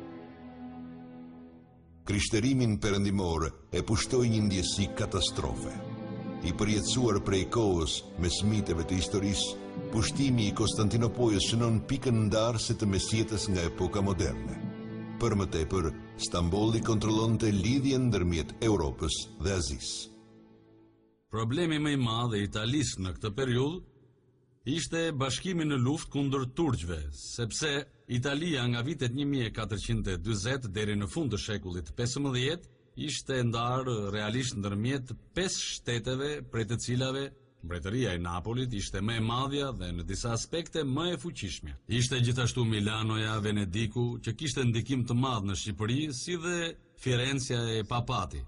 Krishtërimin perëndimor e pushtoi një ndjesi katastrofe. I përjetësuar prej kohës me smiteve të historisë, pushtimi i Konstantinopojës shënon pikën ndarëse të mesjetës nga epoka moderne. Për më tepër, Stambolli kontrollonte lidhjen ndërmjet Europës dhe Azisë. Problemi më i madh i Italisë në këtë periudhë ishte bashkimi në luftë kundër turqëve, sepse Italia nga vitet 1440 deri në fund të shekullit 15 ishte ndarë realisht ndërmjet 5 shteteve, prej të cilave Mbretëria e Napolit ishte më e madhja dhe në disa aspekte më e fuqishme. Ishte gjithashtu Milanoja, Venediku, që kishte ndikim të madh në Shqipëri, si dhe Firencja e Papati.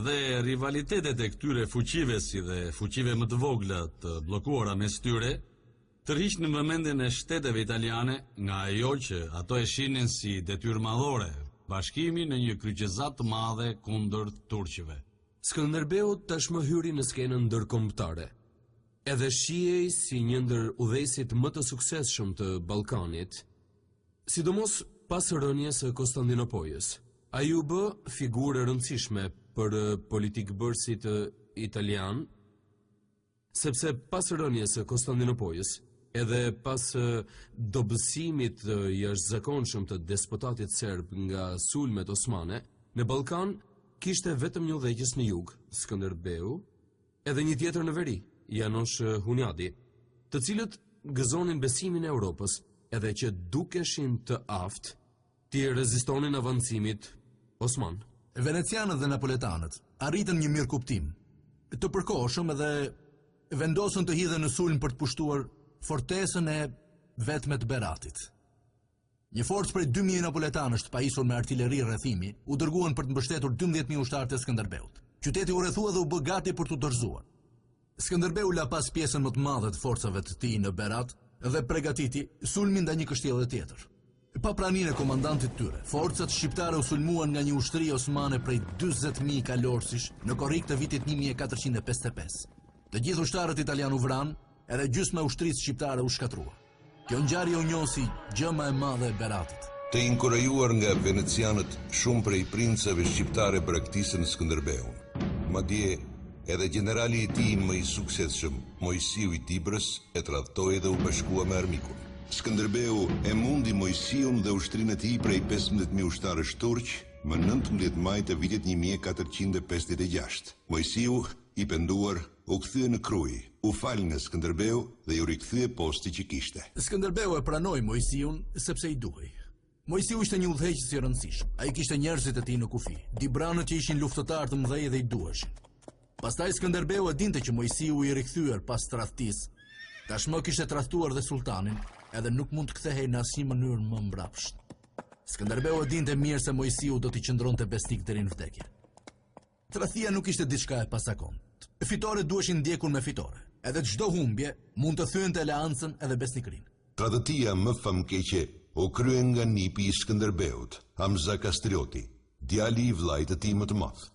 Dhe rivalitetet e këtyre fuqive, si dhe fuqive më të vogla të bllokuara mes tyre, tërhiqnin vëmendjen e shteteve italiane nga ajo që ato e shihnin si detyrë madhore, bashkimi në një kryqëzat të madhe kundër turqëve. Skënderbeu tashmë hyri në skenën ndërkombëtare. Edhe shihej si një ndër udhëheqësit më të suksesshëm të Ballkanit, sidomos pas rënies së Konstantinopojës. Ai u bë figurë e rëndësishme për politikbërësit italian, sepse pas rënies së Konstantinopojës, edhe pas dobësimit jashtëzakonshëm të despotatit serb nga sulmet osmane, në Ballkan kishte vetëm një udhëheqës në jug, Skënderbeu, edhe një tjetër në veri, Janosh Hunyadi, të cilët gëzonin besimin e Europës, edhe që dukeshin të aftë, ti rezistonin avancimit osman. Venecianët dhe napoletanët arritën një mirë kuptim, të përkohshëm edhe vendosën të hidhen në sulm për të pushtuar fortesën e vetme të Beratit. Një forcë prej 2000 napoletanësh të pajisur me artilleri rrethimi u dërguan për të mbështetur 12000 ushtarë të Skënderbeut. Qyteti u rrethua dhe u bë gati për t'u dorëzuar. Skënderbeu la pas pjesën më të madhe të forcave të tij në Berat dhe përgatiti sulmin ndaj një kështjelle tjetër. Pa praninë e komandantit tyre, forcat shqiptare u sulmuan nga një ushtri osmane prej 40000 kalorësish në korrik të vitit 1455. Të gjithë ushtarët italian u vranë, edhe gjysma e ushtrisë shqiptare u shkatrua. Kjo ngjarje u njoh si gjëma e madhe e Beratit. Të inkurajuar nga venecianët, shumë prej princeve shqiptare braktisën Skënderbeun. Madje edhe generali i tij më i suksesshëm, Mojsiu i Tibrës, e tradhtoi dhe u bashkua me armikun. Skënderbeu e mundi Mojsiun dhe ushtrinë e tij prej 15000 ushtarësh turq më 19 maj të vitit 1456. Mojsiu, i penduar, u kthye në Krujë, u fal nga Skënderbeu dhe ju rikthye posti që kishte. Skënderbeu e pranoi Mojsiun sepse i duhej. Mojsiu ishte një udhëheqës i rëndësishëm. Ai kishte njerëzit e tij në kufi, dibranët që ishin luftëtarë të mëdhenj dhe i duheshin. Pastaj Skënderbeu e dinte që Mojsiu i rikthyer pas tradhtisë, tashmë kishte tradhtuar dhe sultanin, edhe nuk mund të kthehej në asnjë mënyrë më mbrapsht. Skënderbeu e dinte mirë se Mojsiu do t'i qëndronte besnik deri në vdekje. Tradhtia nuk ishte diçka e pazakontë. Fitore duheshin ndjekur me fitore, edhe çdo humbje mund të thyente aleancën edhe besnikrinë. Tradhtia më famkeqe u krye nga nipi i Skënderbeut, Hamza Kastrioti, djali i vllajt të tij më të madh.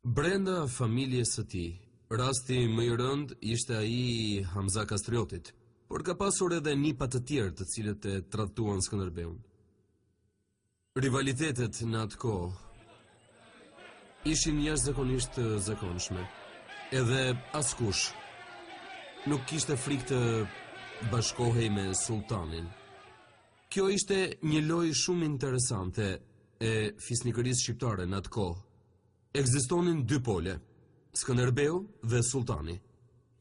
Brenda familjes së tij, rasti më i rënd ishte ai i Hamza Kastriotit, por ka pasur edhe nipa të tjerë të cilët e tradhtuan Skënderbeun. Rivalitetet në atë kohë ishin jashtëzakonisht të zakonshme, edhe askush nuk kishte frikë të bashkohej me sultanin. Kjo ishte një lojë shumë interesante e fisnikërisë shqiptare në atë kohë. Ekzistonin dy pole, Skënderbeu dhe sultani.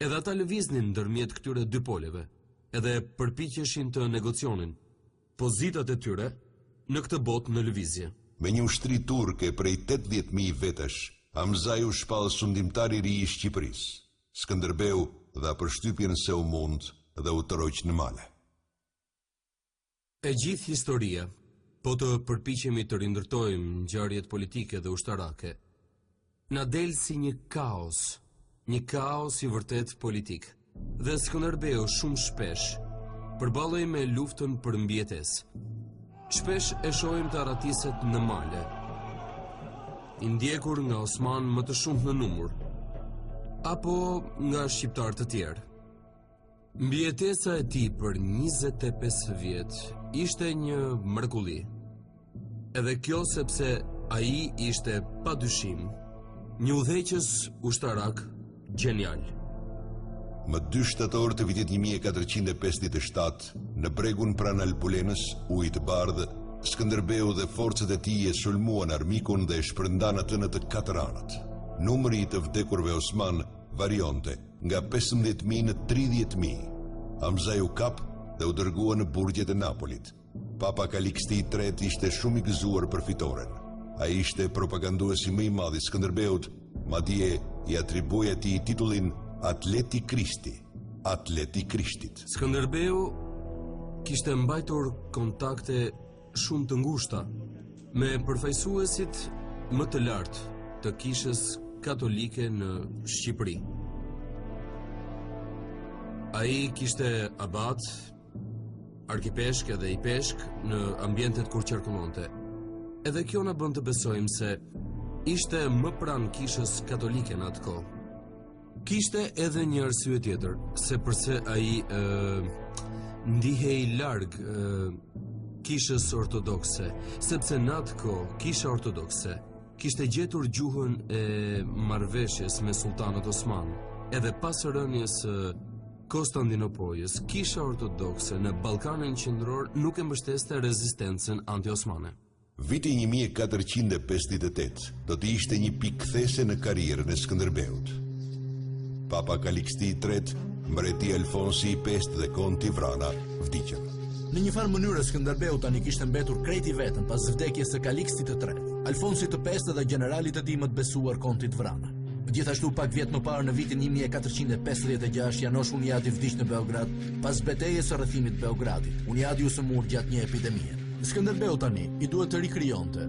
Edhe ata lëviznin ndërmjet këtyre dy poleve, edhe përpiqeshin të negocionin pozitat e tyre në këtë botë në lëvizje. Me një ushtri turke prej 80.000 vetash, Hamza u shpall sundimtar i ri i Shqipërisë. Skënderbeu dha përshtypjen se u mund dhe u tërhoq në male. E gjithë historia, po të përpiqemi të rindërtojmë ngjarjet politike dhe ushtarake, na del si një kaos i vërtet politik. Dhe Skënderbeu shumë shpesh përballej me luftën për mbijetesë. Shpesh e shohim të aratiset në male, i ndjekur nga Osman më të shumë në numër, apo nga shqiptar të tjerë. Mbijetesa e tij për 25 vjet ishte një mrekulli. Edhe kjo sepse ai ishte padyshim një udhëheqës ushtarak gjenial. Më 2 shtator të vitit 1457, në bregun pranë Albulenës, ujit të bardhë, Skënderbeu dhe forcët e tij e sulmuan armikun dhe e shpërndan atë në të 4 anët. Numri i të vdekurve Osman varionte nga 15.000 në 30.000. Hamza u kap dhe u dërgua në burgjet e Napolit. Papa Kaliksti III ishte shumë i gëzuar për fitoren. Ai ishte propaganduesi më i madh i Skënderbeut, madje i atribuoi atij titullin Atleti Krishti, Atleti Krishtit. Skënderbeu kishte mbajtur kontakte shumë të ngushta me përfaqësuesit më të lartë të kishës katolike në Shqipëri. Ai kishte abat, arkipeshk edhe i peshk në ambientet kur qarkullonte. Edhe kjo na bën të besojmë se ishte më pranë kishës katolike në atë kohë. Kishte edhe një arsye tjetër, se përse ai ndihej larg kishës ortodokse, sepse në atë kohë kisha ortodokse kishte gjetur gjuhën e marrëveshjes me sultanët Osman. Edhe pas rënies së Konstantinopoljes, kisha ortodokse në Ballkanin qendror nuk e mbështeste rezistencën anti-osmane. Viti 1458 do të ishte një pikë kthese në karrierën e Skënderbeut. Papa Kaliksti III, mbreti Alfonsi V dhe konti Vrana vdiqën. Në një farë mënyrë Skënderbeu tani kishte mbetur krejt i vetëm pas vdekjes së Kalikstit të III, Alfonsit V dhe generalit të tij më të besuar kontit Vrana. Gjithashtu pak vjet më parë në vitin 1456 Janosh Uniati vdiq në Beograd pas betejës së rrethimit të Beogradit. Uniati u sëmur gjatë një epidemie. Skënderbeu tani i duhet të rikrijonte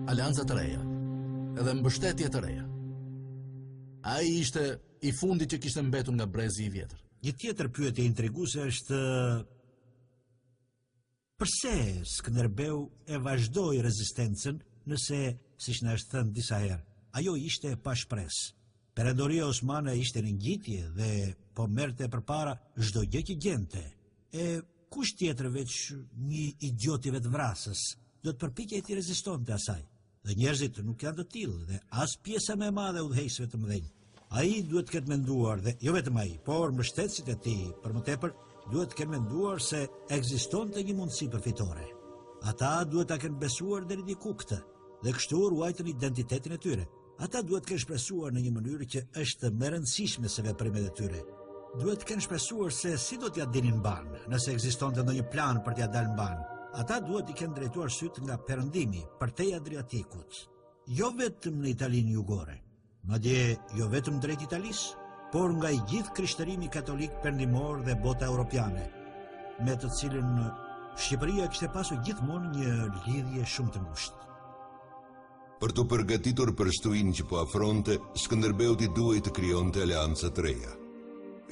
aleanca të reja edhe mbështetje të reja. Ai ishte i fundit që kishte mbetur nga brezi i vjetër. Një tjetër pyetje intriguese është pse Skënderbeu e vazhdoi rezistencën nëse, siç na është thënë disa herë, ajo ishte pa shpresë. Perendoria osmane ishte në ngjitje dhe po merrte përpara çdo gjë që gjente. E kush tjetër veç një idiot i vetvrasës do të përpiqej të rezistonte asaj. Dhe njerëzit nuk janë të tillë dhe as pjesa më e madhe e udhëheqësve të mëdhenj. Ai duhet të ketë menduar, dhe jo vetëm ai, por mbështetësit e tij, për më tepër, duhet të kenë menduar se ekzistonte një mundësi përfitore. Ata duhet ta kenë besuar deri diku këtë, dhe kështu ruajtën identitetin e tyre. Ata duhet të kenë shpresuar në një mënyrë që është më e rëndësishme se veprimet e tyre. Duhet të kenë shpresuar se si do t'ja dinin mban, nëse ekzistonte ndonjë plan për t'ja dalë mban. Ata duhet i kenë drejtuar sytë nga perëndimi, përtej Adriatikut. Jo vetëm në Italinë jugore, madje jo vetëm drejt Italisë, por nga i gjithë krishtërimi katolik perëndimor dhe bota europiane, me të cilën Shqipëria kishte pasur gjithmonë një lidhje shumë të ngushtë. Për të përgatitur për shtuin që po afronte, Skënderbeu i duhej të krijonte aleanca të reja.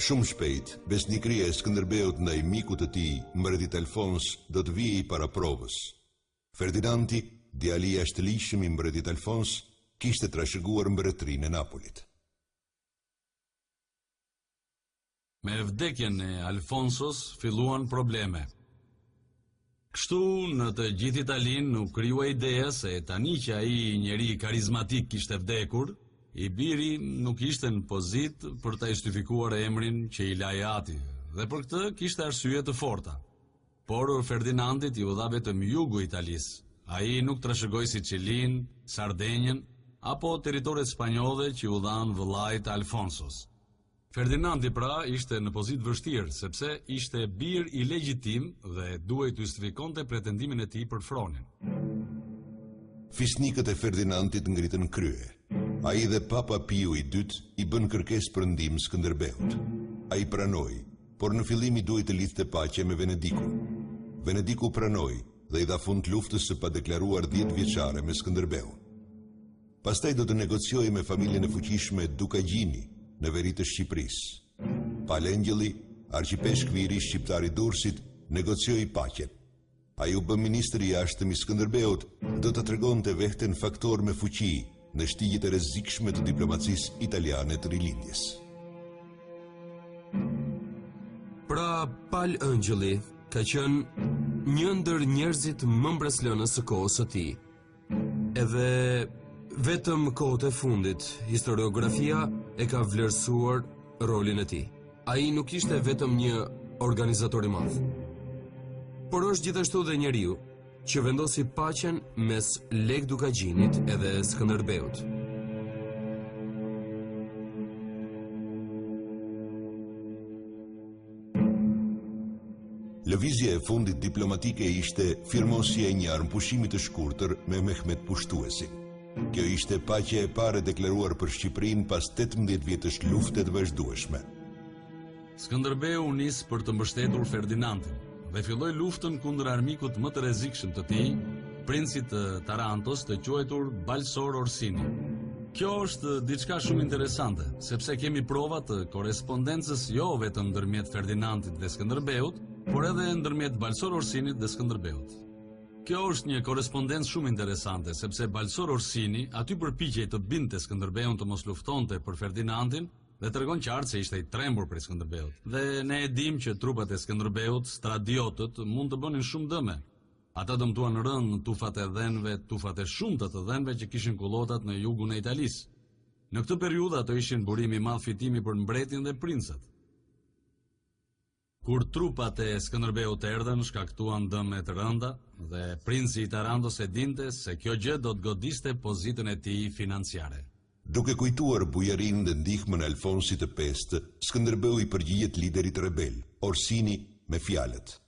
Shumë shpejt, besnikëria e Skënderbeut ndaj mikut të tij, mbretit Alfons, do të vijej para provës. Ferdinandi, djali i jashtëligjshëm i mbretit Alfons, kishte trashëguar mbretërinë e Napolit. Me vdekjen e Alfonsos filluan probleme. Kështu në të gjithë Italinë nuk krijua ideja se tani që ai njeri karizmatik kishte vdekur, i biri nuk ishte në pozitë për ta justifikuar emrin që i laj ati, dhe për këtë kishte arsye të forta. Por Ferdinandit i u dha vetëm jugu i Italisë. Ai nuk trashëgoi Sicilinë, Sardenjën apo territoret spanjolle që u dhan vëllait Alfonsos. Ferdinandi pra ishte në pozitë vështirë, sepse ishte bir i legjitim dhe duhej të justifikonte pretendimin e tij për fronin. Fisnikët e Ferdinandit ngritën krye. Ai dhe Papa Piu II i bën kërkesë për ndihmë Skënderbeut. Ai pranoi, por në fillim i duhej të lidhte paqe me Venedikun. Venediku pranoi dhe i dha fund luftës së padeklaruar 10 vjeçare me Skënderbeun. Pastaj do të negociojë me familjen e fuqishme Dukagjini në veri të Shqipërisë. Palengjëlli, arqipeshkvi i ri shqiptar i Durrësit, negocioi paqen. Ai u bë ministri i jashtëm i Skënderbeut, do të tregonte veten faktor me fuqi në shtigjet e rrezikshme të diplomacisë italiane të rilindjes. Pra, Palëngjëlli ka qenë një ndër njerëzit më mbreslënës së kohës së tij. Edhe vetëm kohët e fundit, historiografia e ka vlerësuar rolin e tij. Ai nuk ishte vetëm një organizator i madh, por është gjithashtu dhe njeriu që vendosi paqen mes Lek Dukagjinit edhe Skënderbeut. Lëvizja e fundit diplomatike ishte firmosja e një armëpushimi të shkurtër me Mehmet Pushtuesin. Kjo ishte paqja e parë deklaruar për Shqipërinë pas 18 vjetësh lufte të vazhdueshme. Skënderbeu nis për të mbështetur Ferdinandin dhe filloi luftën kundër armikut më të rrezikshëm të tij, princit të Tarantos, të quajtur Balsor Orsini. Kjo është diçka shumë interesante, sepse kemi prova të korrespondencës jo vetëm ndërmjet Ferdinandit dhe Skënderbeut, por edhe ndërmjet Balsor Orsinit dhe Skënderbeut. Kjo është një korrespondencë shumë interesante, sepse Balsor Orsini aty përpiqej të binte Skënderbeun të mos luftonte për Ferdinandin dhe tregon qartë se ishte i trembur për Skënderbeut. Dhe ne e dim që trupat e Skënderbeut, stradiotët, mund të bënin shumë dëme. Ata dëmtuan rënd në tufat e dhenve, tufat e shumta të dhenve që kishin kullotat në jugun e Italisë. Në këtë periudhë ato ishin burimi i madh fitimi për mbretin dhe princat. Kur trupat e Skënderbeut erdhën, shkaktuan dëme të rënda dhe princi i Tarantos e dinte se kjo gjë do të godiste pozitën e tij financiare. Duke kujtuar bujarinë dhe ndihmën e Alfonsit të Pestë, Skënderbeu i përgjigjet liderit rebel, Orsini, me fjalët: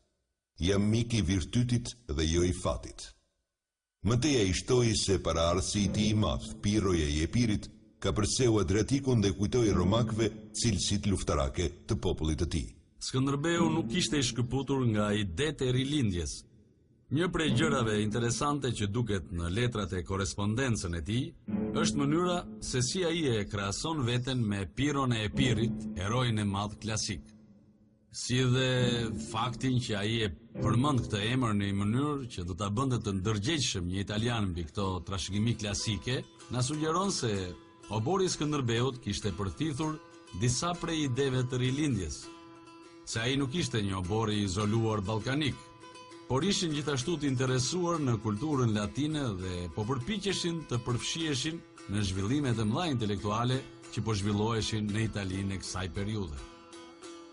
"Jam mik i virtytit dhe jo i fatit." Mëtej ai shtoi se paraardhësi i tij i madh, Piroja i Epirit, ka përseu Adriatikun dhe kujtoi romakëve cilësitë luftarake të popullit të tij. Skënderbeu nuk ishte i shkëputur nga idetë e rilindjes. Një prej gjërave interesante që duket në letrat e korrespondencën e tij është mënyra se si ai e krahason veten me Piron e Epirit, heroin e madh klasik. Si dhe faktin që ai e përmend këtë emër në një mënyrë që do ta bënte të ndërgjegjshëm një italian mbi këto trashëgimi klasike, na sugjeron se obori i Skënderbeut kishte përthithur disa prej ideve të rilindjes. Se ai nuk ishte një obor i izoluar ballkanik, por ishin gjithashtu të interesuar në kulturën latine dhe po përpiqeshin të përfshiheshin në zhvillimet e mëdha intelektuale që po zhvilloheshin në Italinë e kësaj periudhe.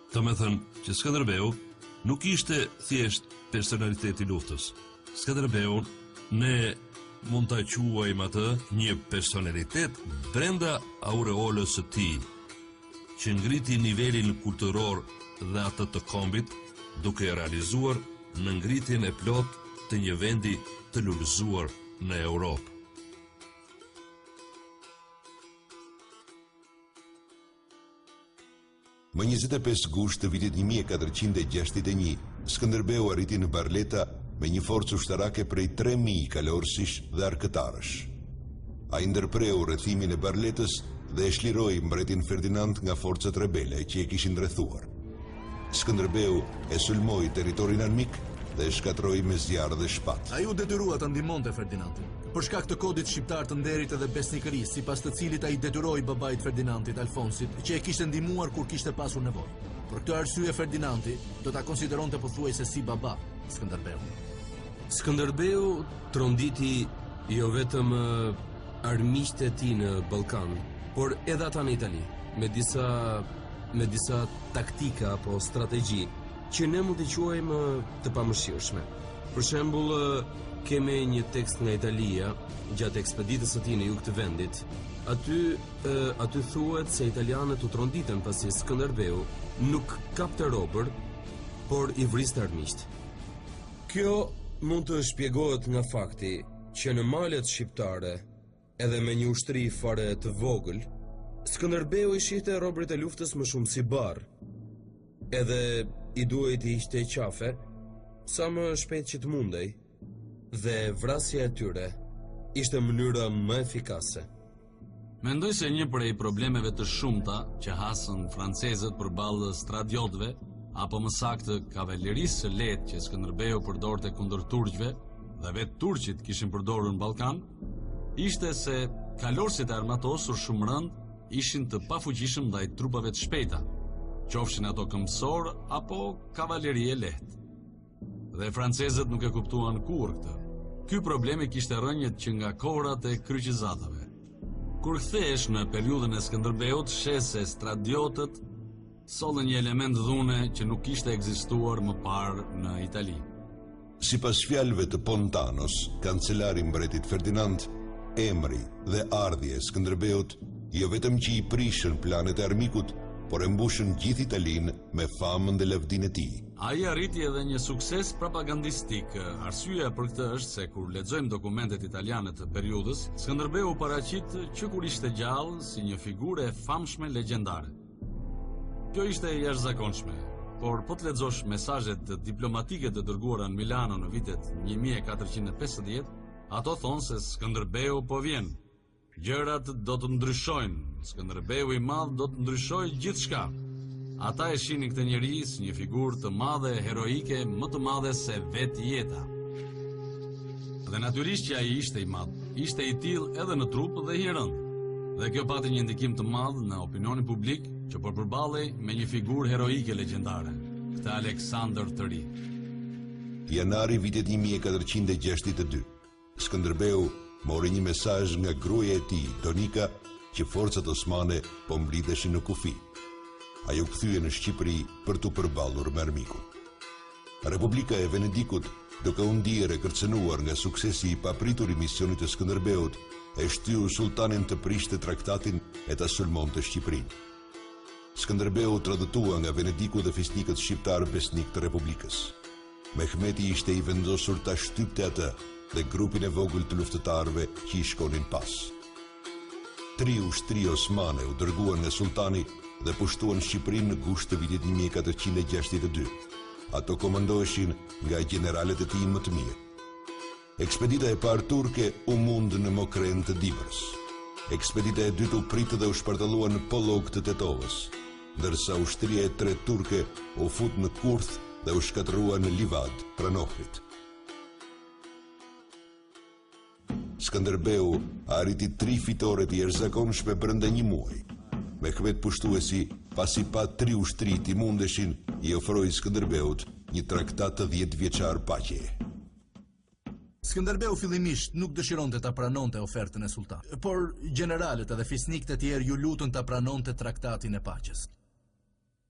Të me thënë që Skënderbeu nuk ishte thjesht personalitet i luftës. Skënderbeun ne mund ta quajmë atë një personalitet brenda aureolës së tij, që ngriti nivelin kulturor dhe atë të kombit, duke realizuar në ngritjen e plot të një vendi të lullëzuar në Europë. Më 25 gusht të vitit 1461, Skënderbeu arriti në Barleta me një forcë ushtarake prej 3.000 kalorësish dhe arkëtarësh. Ai ndërpreu rrethimin e Barletës dhe e shliroi mbretin Ferdinand nga forcat rebele që e kishin rrethuar. Skënderbeu e sulmoi territorin armik dhe e shkatroi me zjarr dhe shpatë. Ai u detyrua të ndihmonte Ferdinandin, për shkak të kodit shqiptar të nderit edhe besnikërisë, sipas të cilit ai detyroi babait Ferdinandit, Alfonsit, që e kishte ndihmuar kur kishte pasur nevojë. Për këtë arsye Ferdinandi do ta konsideronte pothuajse si baba Skënderbeu. Skënderbeu tronditi jo vetëm armiqtë e tij në Ballkan, por edhe ata në Itali, me disa taktika apo strategji që ne mund të quajmë të pamëshirshme. Për shembull, kemi një tekst nga Italia gjatë ekspeditës së tij në jug të vendit. Aty thuhet se italianët u tronditën pasi Skënderbeu nuk kapte robër, por i vriste armiqt. Kjo mund të shpjegohet nga fakti që në malet shqiptare, edhe me një ushtri fare të vogël, Skënderbeu i shihte robërit e luftës më shumë si barë, edhe i duhet i ishte qafe sa më shpejt që të mundej, dhe vrasja e tyre ishte mënyra më efikase. Mendoj se një prej problemeve të shumta që hasën francezët përballë stradiotëve, apo më saktë kavalerisë së lehtë që Skënderbeu përdorte kundër turqëve dhe vetë turqit kishin përdorur në Ballkan, ishte se kalorësit e armatosur shumë rënd ishin të pafuqishëm ndaj trupave të shpejta, qofshin ato këmbësor apo kavaleri e lehtë. Dhe francezët nuk e kuptuan kurrë këtë. Ky problemi kishte rënjët që nga kohrat e kryqëzatave. Kur kthehesh në periudhën e Skënderbeut, sheh se stradiotët sollën një element dhune që nuk kishte ekzistuar më parë në Itali. Sipas fjalëve të Pontanos, kancelari i mbretit Ferdinand, emri dhe ardhja e Skënderbeut jo vetëm që i prishën planet e armikut, por e mbushën gjithë Italinë me famën dhe lavdinë e tij. Ai arriti edhe një sukses propagandistik. Arsyeja për këtë është se kur lexojmë dokumentet italiane të periudhës, Skënderbeu paraqit që kur ishte gjallë si një figurë e famshme legjendare. Kjo ishte jashtëzakonshme, por po të lexosh mesazhet diplomatike të dërguara në Milano në vitet 1450, ato thonë se Skënderbeu po vjen. Gjërat do të ndryshojnë, Skënderbeu i madh do të ndryshojë gjithçka. Ata e shihnin këtë njeri si një figurë të madhe, heroike, më të madhe se vetë jeta. Dhe natyrisht që ai ishte i madh, ishte i tillë edhe në trup dhe i rënd. Dhe kjo pati një ndikim të madh në opinionin publik që po përballej me një figurë heroike legjendare, këtë Aleksandër të ri. Janari vitit 1462, Skënderbeu mori një mesazh nga gruaja e tij, Donika, që forcat osmane po mblidheshin në kufi. Ajo kthye në Shqipëri për t'u përballur me armikun. Republika e Venedikut, duke u ndier e kërcënuar nga suksesi i papritur i misionit të Skënderbeut, e shtyu sultanin të prishte traktatin e ta sulmonte Shqipërinë. Skënderbeu tradhtua nga Venediku dhe fisnikët shqiptar besnik të Republikës. Mehmeti ishte i vendosur ta shtypte atë dhe grupin e vogël të luftëtarëve që i shkonin pas. 3 ushtri osmane u dërguan nga sultani dhe pushtuan Shqipërinë në gusht të vitit 1462. Ato komandoheshin nga generalet e tij më të mirë. Ekspedita e parë turke u mund në Mokren të Dibrës. Ekspedita e dytë u pritë dhe u shpartallua në Pollog të Tetovës, ndërsa ushtria e tretë turke u fut në Kurth dhe u shkatërrua në Livad, pranë Ohrit. Skënderbeu arriti 3 fitore të jashtëzakonshme brenda një muaji. Mehmet pushtuesi, pasi pa 3 ushtri të mundeshin, i ofroi Skënderbeut një traktat të 10 vjeçar paqeje. Skënderbeu fillimisht nuk dëshironte ta pranonte ofertën e sultanit, por generalët edhe fisnikët e tjerë ju lutën ta pranonte traktatin e paqes.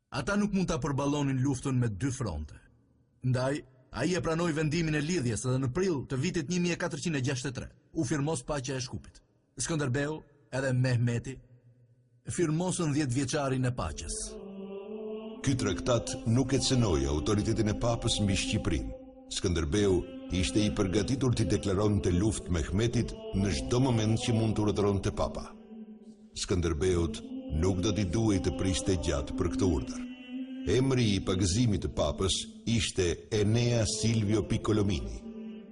Ata nuk mund ta përballonin luftën me 2 fronte. Ndaj, ai e pranoi vendimin e lidhjes dhe në prill të vitit 1463 u firmos paqja e Shkupit. Skënderbeu edhe Mehmeti firmosën 10 vjeçarin e paqes. Ky traktat nuk e cënoi autoritetin e papës mbi Shqipërinë. Skënderbeu ishte i përgatitur të deklaronte luftë Mehmetit në çdo moment që mund të urdhëronte papa. Skënderbeut nuk do t'i duhej të priste gjatë për këtë urdhër. Emri i pagëzimit të papës ishte Enea Silvio Piccolomini,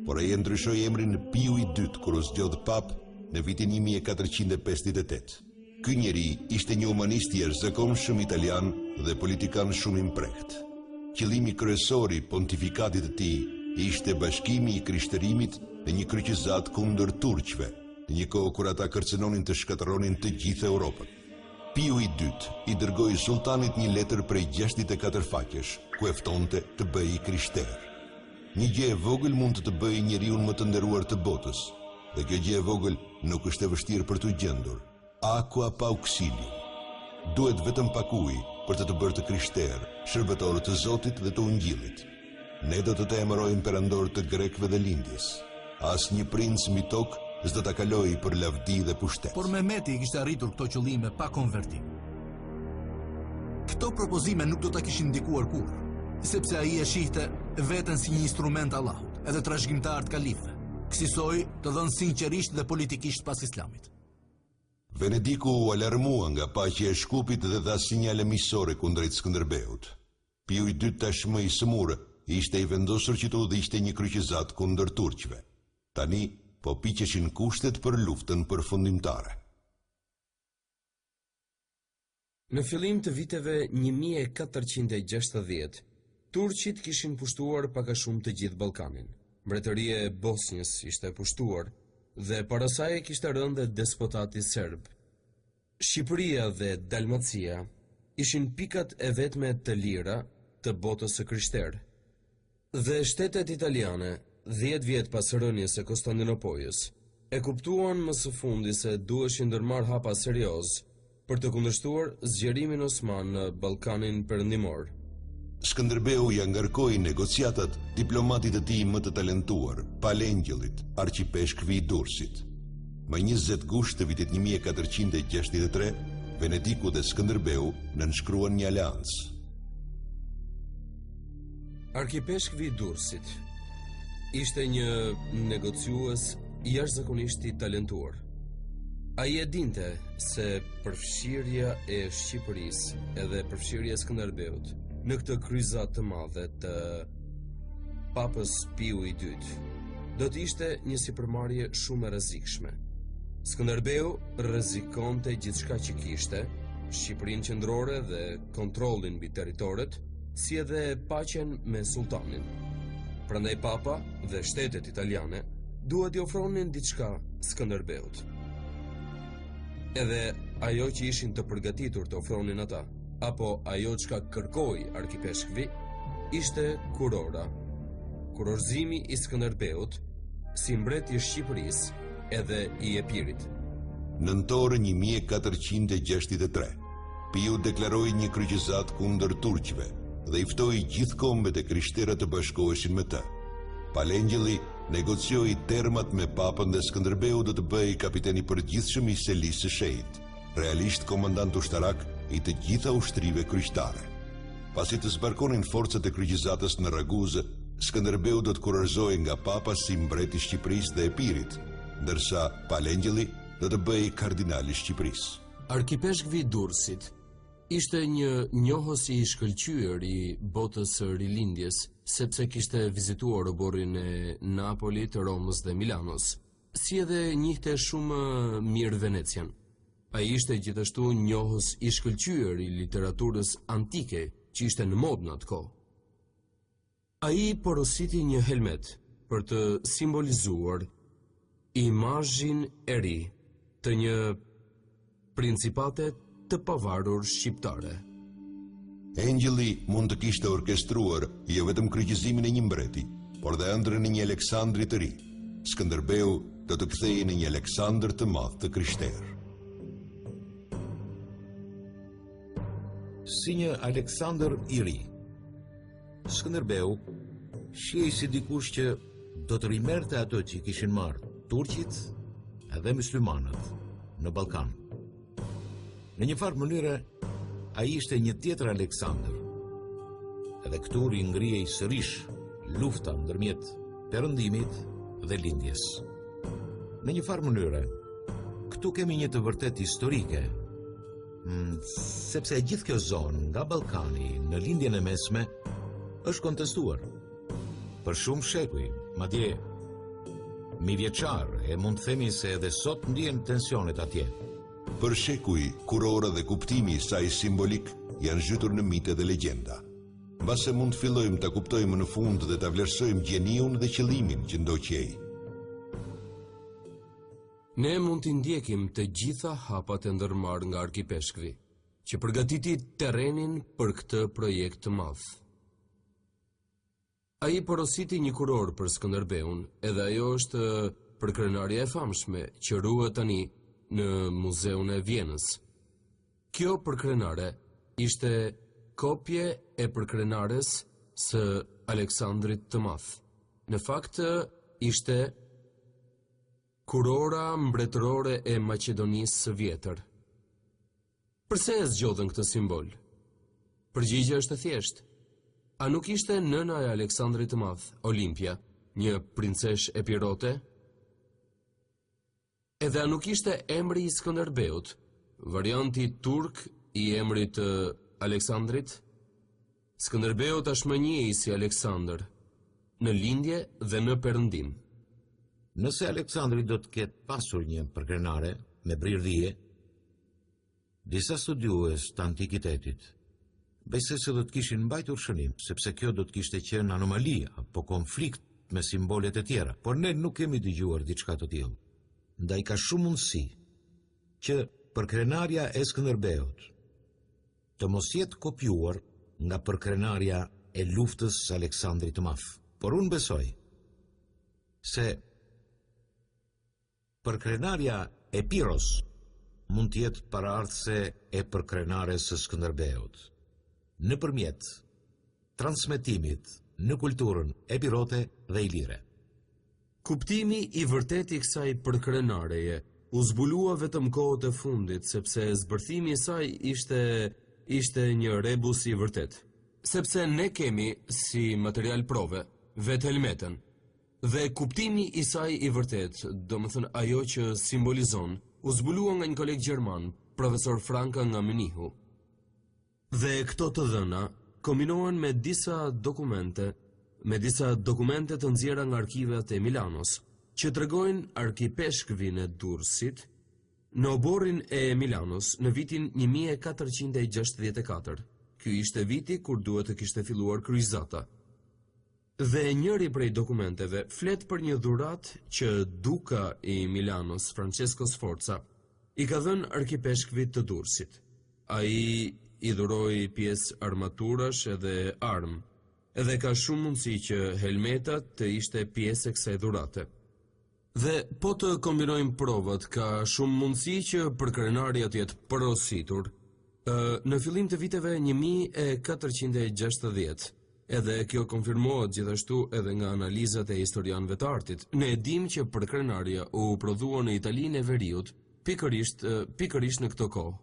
por ai ndryshoi emrin në Piu i II kur u zgjodh pap në vitin 1458. Ky njeri ishte një humanist i jashtëzakonshëm italian dhe politikan shumë i mprehtë. Qëllimi kryesor i pontifikatit të tij ishte bashkimi i krishtërimit në një kryqëzat kundër turqëve, në një kohë kur ata kërcënonin të shkatërronin të gjithë Europën. Piu i II i dërgoi sultanit një letër prej 64 faqesh, ku e ftonte të bëhej krishter. Një gjë e vogël mund të bëjë njeriu më të nderuar të botës, dhe kjo gjë e vogël nuk është e vështirë për t'u gjendur. Aqua pauxilium. Duhet vetëm pak ujë për të bërë të krishter, shërbëtor të Zotit dhe të Ungjillit. Ne do të emërojmë perandor të grekëve dhe lindjes. Asnjë princ mbi tokë s'do ta kalojë për lavdi dhe pushtet. Por Mehmeti i kishte arritur këto qëllime pa konvertim. Këto propozime nuk do ta kishin ndikuar kurrë, sepse ai e shihte veten si një instrument Allahut, edhe trashëgimtar të kalifëve, kësaj të dhënë sinqerisht dhe politikisht pas Islamit. Venediku u alarmua nga paqja e Shkupit dhe dha sinjale miqësore kundrejt Skënderbeut. Piu i II tashmë i smur ishte i vendosur që të udhëhiqte një kryqëzat kundër turqëve. Tani po piqeshin kushtet për luftën përfundimtare. Në fillim të viteve 1460, turqit kishin pushtuar pak a shumë të gjithë Ballkanin. Mbretëria e Bosnjës ishte pushtuar dhe para saj kishte rënë dhe despotati serb. Shqipëria dhe Dalmacia ishin pikat e vetme të lira të botës së krishterë. Dhe shtetet italiane, 10 vjet pas rënies së Konstantinopojës, e kuptuan më së fundi se duheshin ndërmarrë hapa serioz për të kundërshtuar zgjerimin osman në Ballkanin perëndimor. Skënderbeu ja ngarkoi negociatat diplomatit të tij më të talentuar, Palengjellit, arqipeshkvi i Durrësit. Më 20 gusht të vitit 1463, Venediku dhe Skënderbeu nënshkruan një aleancë. Arkipeshkvi i Durrësit ishte një negociues jashtëzakonisht i talentuar. Ai e dinte se përfshirja e Shqipërisë edhe përfshirja e Skënderbeut në këtë kryzat të madhe të Papës Piu i II do të ishte një sipërmarrje shumë e rrezikshme. Skënderbeu rrezikonte gjithçka që kishte, Shqipërinë qendrore dhe kontrollin mbi territoret, si edhe paqen me sultanin. Prandaj Papa dhe shtetet italiane duhet i ofronin diçka Skënderbeut. Edhe ajo që ishin të përgatitur të ofronin ata, apo ajo çka kërkoi arkipeshkvi, ishte kurora. Kurorzimi i Skënderbeut si mbret i Shqipërisë edhe i Epirit. Nëntor 1463, Piu deklaroi një kryqëzat kundër turqëve dhe i ftoi gjithë kombet e krishterët të bashkoheshin me të. Palengjelli negocioi termat me Papën dhe Skënderbeu do të bëhej kapiteni i përgjithshëm i Selisë së Shenjtë, realisht komandant ushtarak i të gjitha ushtrive kryqëtare. Pasi të zbarkonin forcat e kryqëzatës në Raguzë, Skënderbeu do të kurorëzohej nga Papa si mbret i Shqipërisë dhe Epirit, ndërsa Palengjelli do të bëhej kardinal i Shqipërisë. Arkipeshkvi i Durrësit ishte një njohës i shkëlqyer i botës së rilindjes, sepse kishte vizituar oborrin e Napolit, Romës dhe Milanos, si edhe njihte shumë mirë Venecian. Ai ishte gjithashtu njohës i shkëlqyer i literaturës antike që ishte në modë në atë kohë. Ai porositi një helmet për të simbolizuar imazhin e ri të një principate të pavarur shqiptare. Engjëlli mund të kishte orkestruar jo vetëm kryqëzimin e një mbreti, por dhe ëndrrën e një Aleksandri të ri. Skënderbeu do të kthehej në një Aleksandër të madh të krishterë. Si një Aleksandër i ri, Skënderbeu shihej si dikush që do të rimerte ato që kishin marrë turqit edhe myslimanët në Ballkan. Në një farë mënyre, ai ishte një tjetër Aleksandër. Edhe këtu ringrihej sërish lufta ndërmjet perëndimit dhe lindjes. Në një farë mënyre, këtu kemi një të vërtet historike, sepse gjithë kjo zonë nga Ballkani në lindjen e mesme është kontestuar për shumë shekuj, madje mijëvjeçar, e mund të themi se edhe sot ndjen tensionet atje. Për shekuj, kurora dhe kuptimi i saj simbolik janë zhytur në mite dhe legjenda. Mbase mund të fillojmë ta kuptojmë në fund dhe ta vlerësojmë gjeniun dhe qëllimin që ndoqi ai. Ne mund t'i ndjekim të gjitha hapat e ndërmarrë nga arkipeshkvi, që përgatiti terrenin për këtë projekt të madh. Ai porositi një kuror për Skënderbeun, edhe ajo është përkrenarja e famshme që ruhet tani në Muzeun e Vjenës. Kjo përkrenare ishte kopje e përkrenares së Aleksandrit të Madh. Në fakt ishte kurora mbretërore e Maqedonisë së Vjetër. Përse e zgjodhen këtë simbol? Përgjigjja është e thjeshtë. A nuk ishte nëna e Aleksandrit të Madh, Olimpia, një princesh epirote? Edhe a nuk ishte emri i Skënderbeut, varianti turk i emrit të Aleksandrit? Skënderbeu tashmë njihej si Aleksandër, në lindje dhe në perëndim. Nëse Aleksandri do të ketë pasur një përkrenare me brirdhije, disa studiues të antikitetit besoj se do të kishin mbajtur shënim, sepse kjo do të kishte qenë anomalia apo konflikt me simbolet e tjera, por ne nuk kemi dëgjuar diçka të tillë. Ndaj ka shumë mundësi që përkrenarja e Skënderbeut të mos jetë kopjuar nga përkrenarja e luftës së Aleksandrit të Madh. Por unë besoj se përkrenarja e Piros mund të jetë paraardhëse e përkrenares së Skënderbeut, nëpërmjet transmetimit në kulturën epirote dhe ilire. Kuptimi i vërtet i kësaj përkrenareje u zbulua vetëm kohët e fundit, sepse zbërthimi i saj ishte një rebus i vërtet. Sepse ne kemi si material prove vetë helmetën, dhe kuptimi i saj i vërtet, domethënë ajo që simbolizon, u zbulua nga një koleg gjerman, profesor Franka nga Munichu. Dhe këto të dhëna kombinohen me disa dokumente të nxjerra nga arkivat e Milanos, që tregojnë arkipeshkvin e Durrësit në oborrin e Milanos në vitin 1464. Ky ishte viti kur duhet të kishte filluar kryqëzata. Dhe njëri prej dokumenteve flet për një dhuratë që duka i Milanos, Francesco Sforza, i ka dhënë arkipeshkvit të Durrësit. Ai i dhuroi pjesë armaturash edhe armë, edhe ka shumë mundësi që helmetat të ishte pjesë e kësaj dhurate. Dhe po të kombinojmë provat, ka shumë mundësi që përkrenarja të jetë porositur në fillim të viteve 1460, edhe kjo konfirmohet gjithashtu edhe nga analizat e historianëve të artit. Ne e dim që përkrenarja u prodhua në Italinë e Veriut pikërisht në këtë kohë.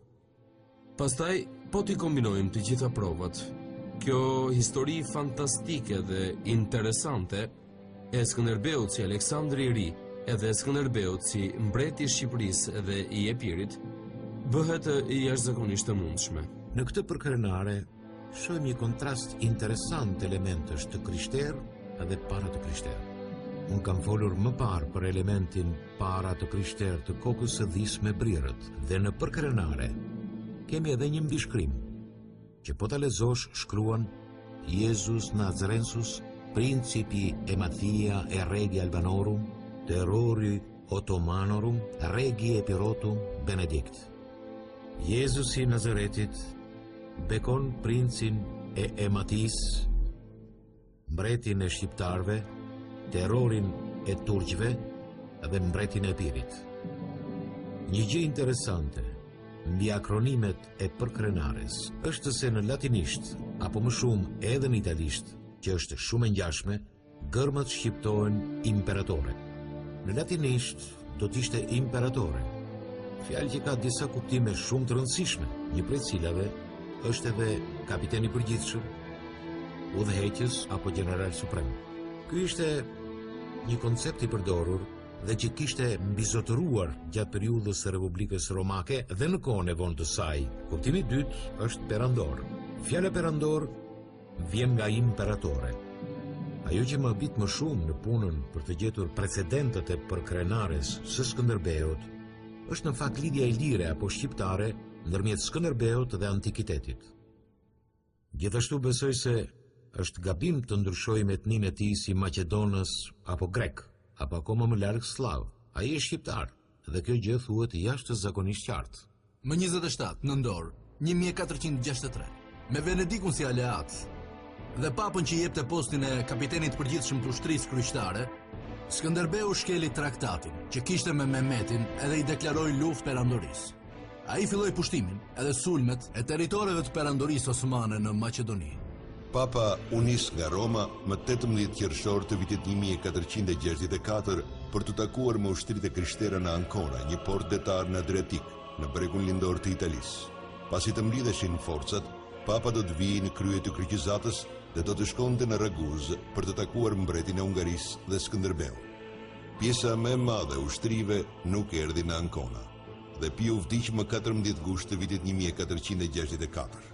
Pastaj, po t'i kombinojmë të gjitha provat, kjo histori fantastike dhe interesante e Skënderbeut si Aleksandri i Ri edhe Skënderbeut si mbreti i Shqipërisë dhe i Epirit bëhet i jashtëzakonisht të mundshme. Në këtë përkrenare shohim një kontrast interesant elementësh të krishterë edhe para të krishterë. Unë kam folur më parë për elementin para të krishterë të kokës së dhis me brirët, dhe në përkrenare kemi edhe një mbishkrim, që po ta lexosh shkruan Jesus Nazarensis, principi Emathia e regi Albanorum, terrori Ottomanorum, regi Epirotum Benedict. Jezusi i Nazaretit bekon princin e Ematis, mbretin e shqiptarve, terrorin e turqve dhe mbretin e Epirit. Një gjë interesante mbi akronimet e përkrenares është se në latinisht, apo më shumë edhe në italisht, që është shumë e ngjashme, gërmat shqiptohen imperatore. Në latinisht do t'ishte imperatore, fjalë që ka disa kuptime shumë të rëndësishme, një prej cilave është edhe kapiteni i përgjithshëm, udhëheqës apo general suprem. Ky ishte një koncept i përdorur dhe që kishte mbizotëruar gjatë periudhës së Republikës Romake dhe në kohën e vonë të saj. Kuptimi i dytë është perandor. Fjala perandor vjen nga imperatore. Ajo që më bit më shumë në punën për të gjetur precedentet e përkrenares së Skënderbeut është në fakt lidhja e lire apo shqiptare ndërmjet Skënderbeut dhe antikitetit. Gjithashtu besoj se është gabim të ndryshojmë etninë e tij si Maqedonës apo grek, apo akoma më larg slav. Ai është shqiptar dhe kjo gjë thuhet jashtëzakonisht qartë. Më 27 nëntor 1463, me Venedikun si aleat dhe papën që jepte postin e kapitenit të përgjithshëm të ushtrisë kryqëtare, Skënderbeu shkeli traktatin që kishte me Mehmetin edhe i deklaroi luftë perandorisë. Ai filloi pushtimin edhe sulmet e territoreve të perandorisë osmane në Maqedoni. Papa u nis nga Roma më 18 qershor të vitit 1464 për të takuar me ushtritë krishtere në Ancona, një port detar në Adriatik, në bregun lindor të Italisë. Pasi të mblidheshin forcat, Papa do të vijë në krye të kryqëzatës dhe do të shkonte në Raguz për të takuar mbretin e Hungarisë dhe Skënderbeu. Pjesa më e madhe e ushtrive nuk erdhi në Ancona dhe Pio vdiq më 14 gusht të vitit 1464.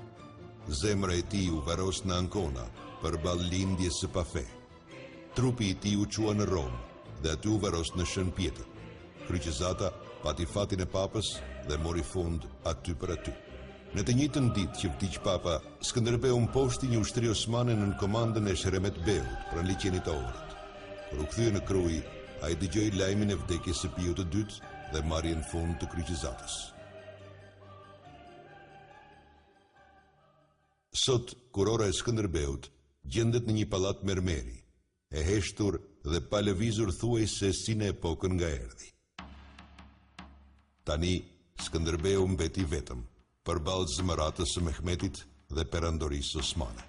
Zemra e tij u varros në Ancona përballë lindjes së pafe. Trupi i tij u çua në Rom dhe aty u varos në Shën Pjetër. Kryqëzata pati fatin e papës dhe mori fund aty për aty. Në të njëjtën ditë që vdiq papa, Skënderbeu mposhti një ushtri osmane në komandën e Sheremet Beut pranë liçenit të Ohrit. Kur u kthye në Kruj, ai dëgjoi lajmin e vdekjes së Piut të dytë dhe marrjen fund të kryqëzatës. Sot, kurora e Skënderbeut gjendet në një pallat mermeri, e heshtur dhe pa lëvizur thuajse si në epokën nga erdhi. Tani, Skënderbeu mbeti vetëm, përballë zmëratës së Mehmetit dhe perandorisë osmane.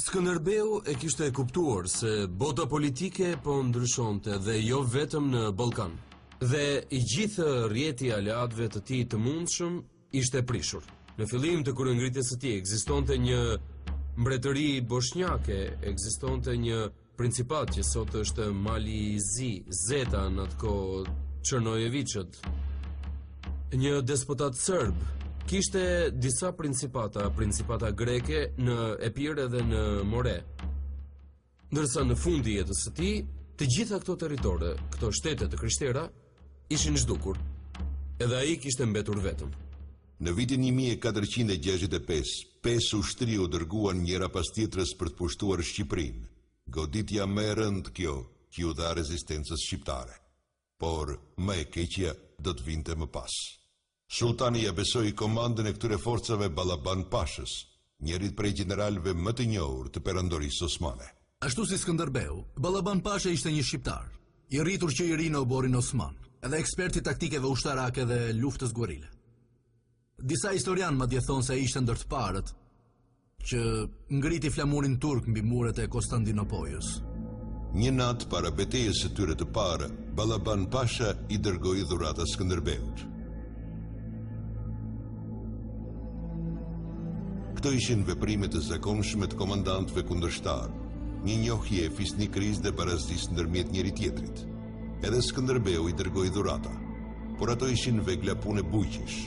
Skënderbeu e kishte kuptuar se bota politike po ndryshonte dhe jo vetëm në Ballkan. Dhe i gjithë rrjeti i aleatëve të tij të mundshëm ishte prishur. Në fillim të kryengritjes së tij ekzistonte një mbretëri bosnjake, ekzistonte një principat që sot është Mali i Zi, Zeta në atë kohë Çernojeviçët, një despotat serb. Kishte disa principata greke në Epir dhe në More. Ndërsa në fund i jetës së tij, të gjitha këto territore, këto shtete të krishterë, ishin zhdukur. Edhe ai kishte mbetur vetëm. Në vitin 1465, 5 ushtri u dërguan njëra pas tjetrës për të pushtuar Shqipërinë. Goditja më e rëndë kjo që ju dha rezistencës shqiptare. Por më e keqja do të vinte më pas. Sultani ja besoi komandën e këtyre forcave Balaban Pashës, njërit prej generalëve më të njohur të perandorisë osmane. Ashtu si Skënderbeu, Balaban Pasha ishte një shqiptar, i rritur që i ri në oborin osman, edhe eksperti taktikeve ushtarake dhe luftës guerile. Disa historian madje thonë se ishte ndër të parët që ngriti flamurin turk mbi muret e Konstantinopojës. Një natë para betejës së tyre të parë, Balaban Pasha i dërgoi dhurata Skënderbeut. Këto ishin veprimet e zakonshme të komandantëve kundërshtar, një njohje e fisnikërisë dhe barazisë ndërmjet njëri tjetrit. Edhe Skënderbeu i dërgoi dhurata, por ato ishin vegla punë bujqish.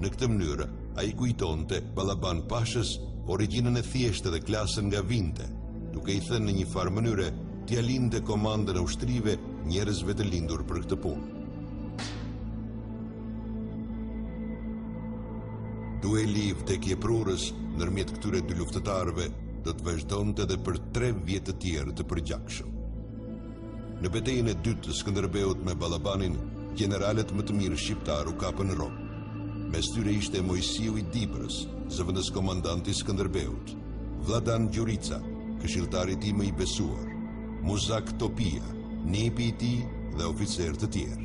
Në këtë mënyrë, ai kujtonte Balaban Pashës origjinën e thjeshtë dhe klasën nga vinte, duke i thënë në një farë mënyre t'ia lindte komandën e ushtrive njerëzve të lindur për këtë punë. Dueli i vdekjeprurës ndërmjet këtyre dy luftëtarëve do të vazhdonte edhe për 3 vjet të tjerë të përgjakshëm. Në betejën e dytë të Skënderbeut me Balabanin, generalet më të mirë shqiptar u kapën në rrok. Mes tyre ishte Mojsiu i Dibrës, zëvendës komandanti i Skënderbeut, Vladan Gjurica, këshilltari i tij më i besuar, Muzak Topia, nepi i tij dhe oficerë të tjerë.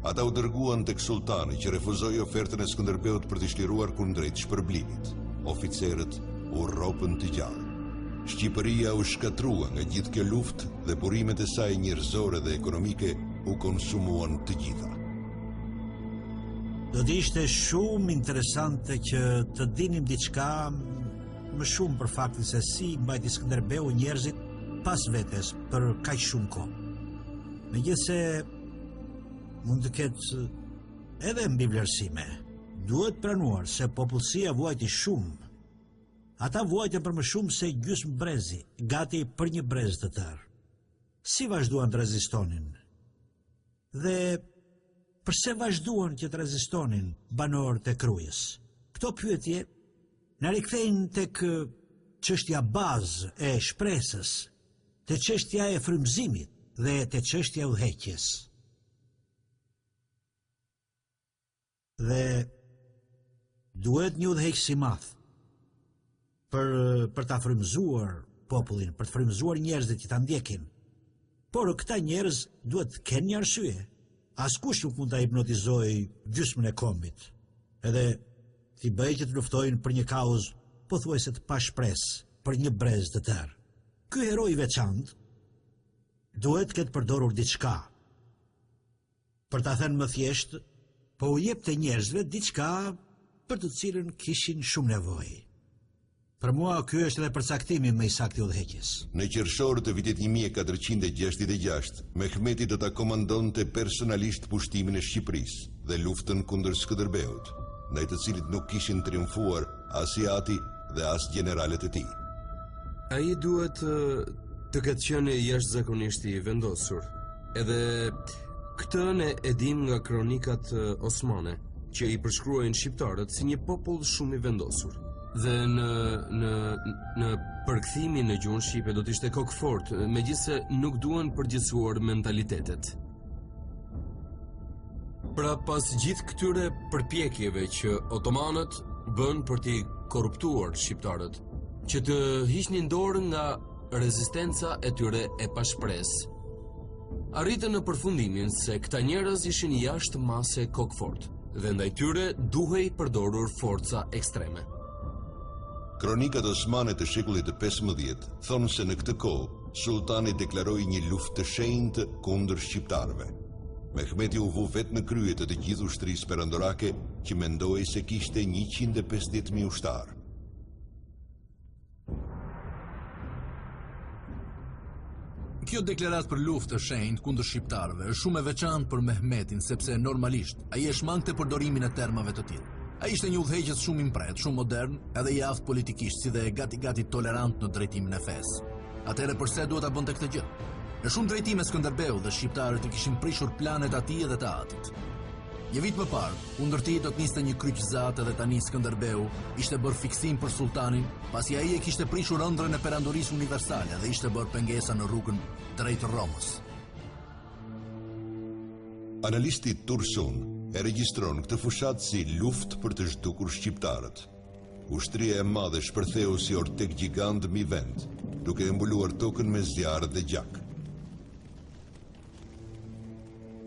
Ata u dërguan tek sultani që refuzoi ofertën e Skënderbeut për të shtruar kundrejt shpërblimit. Oficerët u rropën të gjarë. Shqipëria u shkatrua nga gjithë kjo luftë dhe burimet e saj njerëzore dhe ekonomike u konsumuan të gjitha. Do të ishte shumë interesante që të dinim diçka më shumë për faktin se si mbajti Skënderbeu njerëzit pas vetes për kaq shumë kohë. Megjithse mund të ketë edhe mbi vlerësime, duhet pranuar se popullsia vuajti shumë. Ata vuajtën për më shumë se gjysmë brezi, gati për një brez të tërë. Si vazhduan të rezistonin? Dhe përse vazhduan që të rezistonin banorët e Krujës? Këto pyetje na rikthejnë tek çështja bazë e shpresës, te çështja e frymëzimit dhe te çështja e udhëheqjes. Dhe duhet një udhëheqës i madh për ta frymëzuar popullin, për të frymëzuar njerëzit që ta ndjekin. Por këta njerëz duhet të kenë një arsye. Askush nuk mund ta hipnotizojë gjysmën e kombit. Edhe t'i bëjë që të luftojnë për një kauzë pothuajse të pashpresë, për një brez të tërë. Ky heroi i veçantë duhet të ketë përdorur diçka. Për ta thënë më thjesht, po u jepte njerëzve diçka për të cilën kishin shumë nevojë. Për mua, ky është edhe përcaktimi më i saktë i udhëheqjes. Në qershor të vitit 1466, Mehmeti do ta komandonte personalisht pushtimin e Shqipërisë dhe luftën kundër Skënderbeut, ndaj të cilit nuk kishin triumfuar as Ati dhe as generalet e tij. Ai duhet të ketë qenë jashtëzakonisht i vendosur. Edhe këtë ne e dim nga kronikat osmane, që i përshkruajnë shqiptarët si një popull shumë i vendosur. Dhe në përkthimin në gjuhën shqipe do të ishte kokfort, megjithse nuk duan përgjithësuar mentalitetet. Pra pas gjithë këtyre përpjekjeve që otomanët bën për t'i korruptuar shqiptarët, që të hiqnin dorë nga rezistenca e tyre e pashpresë, arritën në përfundimin se këta njerëz ishin jashtë mase kokfort dhe ndaj tyre duhej përdorur forca ekstreme. Kronikat osmane të shekullit të 15 thonë se në këtë kohë sultani deklaroi një luftë të shenjtë kundër shqiptarëve. Mehmeti u vu vetë në krye të gjithë ushtrisë perandorake që mendoi se kishte 150.000 ushtarë. Kjo deklarat për luftë të shenjtë kundër shqiptarëve është shumë e veçantë për Mehmetin, sepse normalisht ai e shmangte përdorimin e termave të tillë. Ai ishte një udhëheqës shumë impret, shumë modern, edhe i aftë politikisht, si dhe gati tolerant në drejtimin e fesë. Atëherë pse duhet ta bënte këtë gjë? Në shumë drejtime Skënderbeu dhe shqiptarët i kishin prishur planet atij dhe të atit. Një vit më parë, kundër tij do të niste një kryqëzatë dhe tani Skënderbeu ishte bërë fiksim për sultanin, pasi ai e kishte prishur ëndrrën e perandorisë universale dhe ishte bërë pengesa në rrugën drejt Romës. Analisti Tursun e regjistron këtë fushat si luftë për të zhdukur shqiptarët. Ushtria e madhe shpërtheu si ortek gjigant mbi vend, duke e mbuluar tokën me zjarr dhe gjak.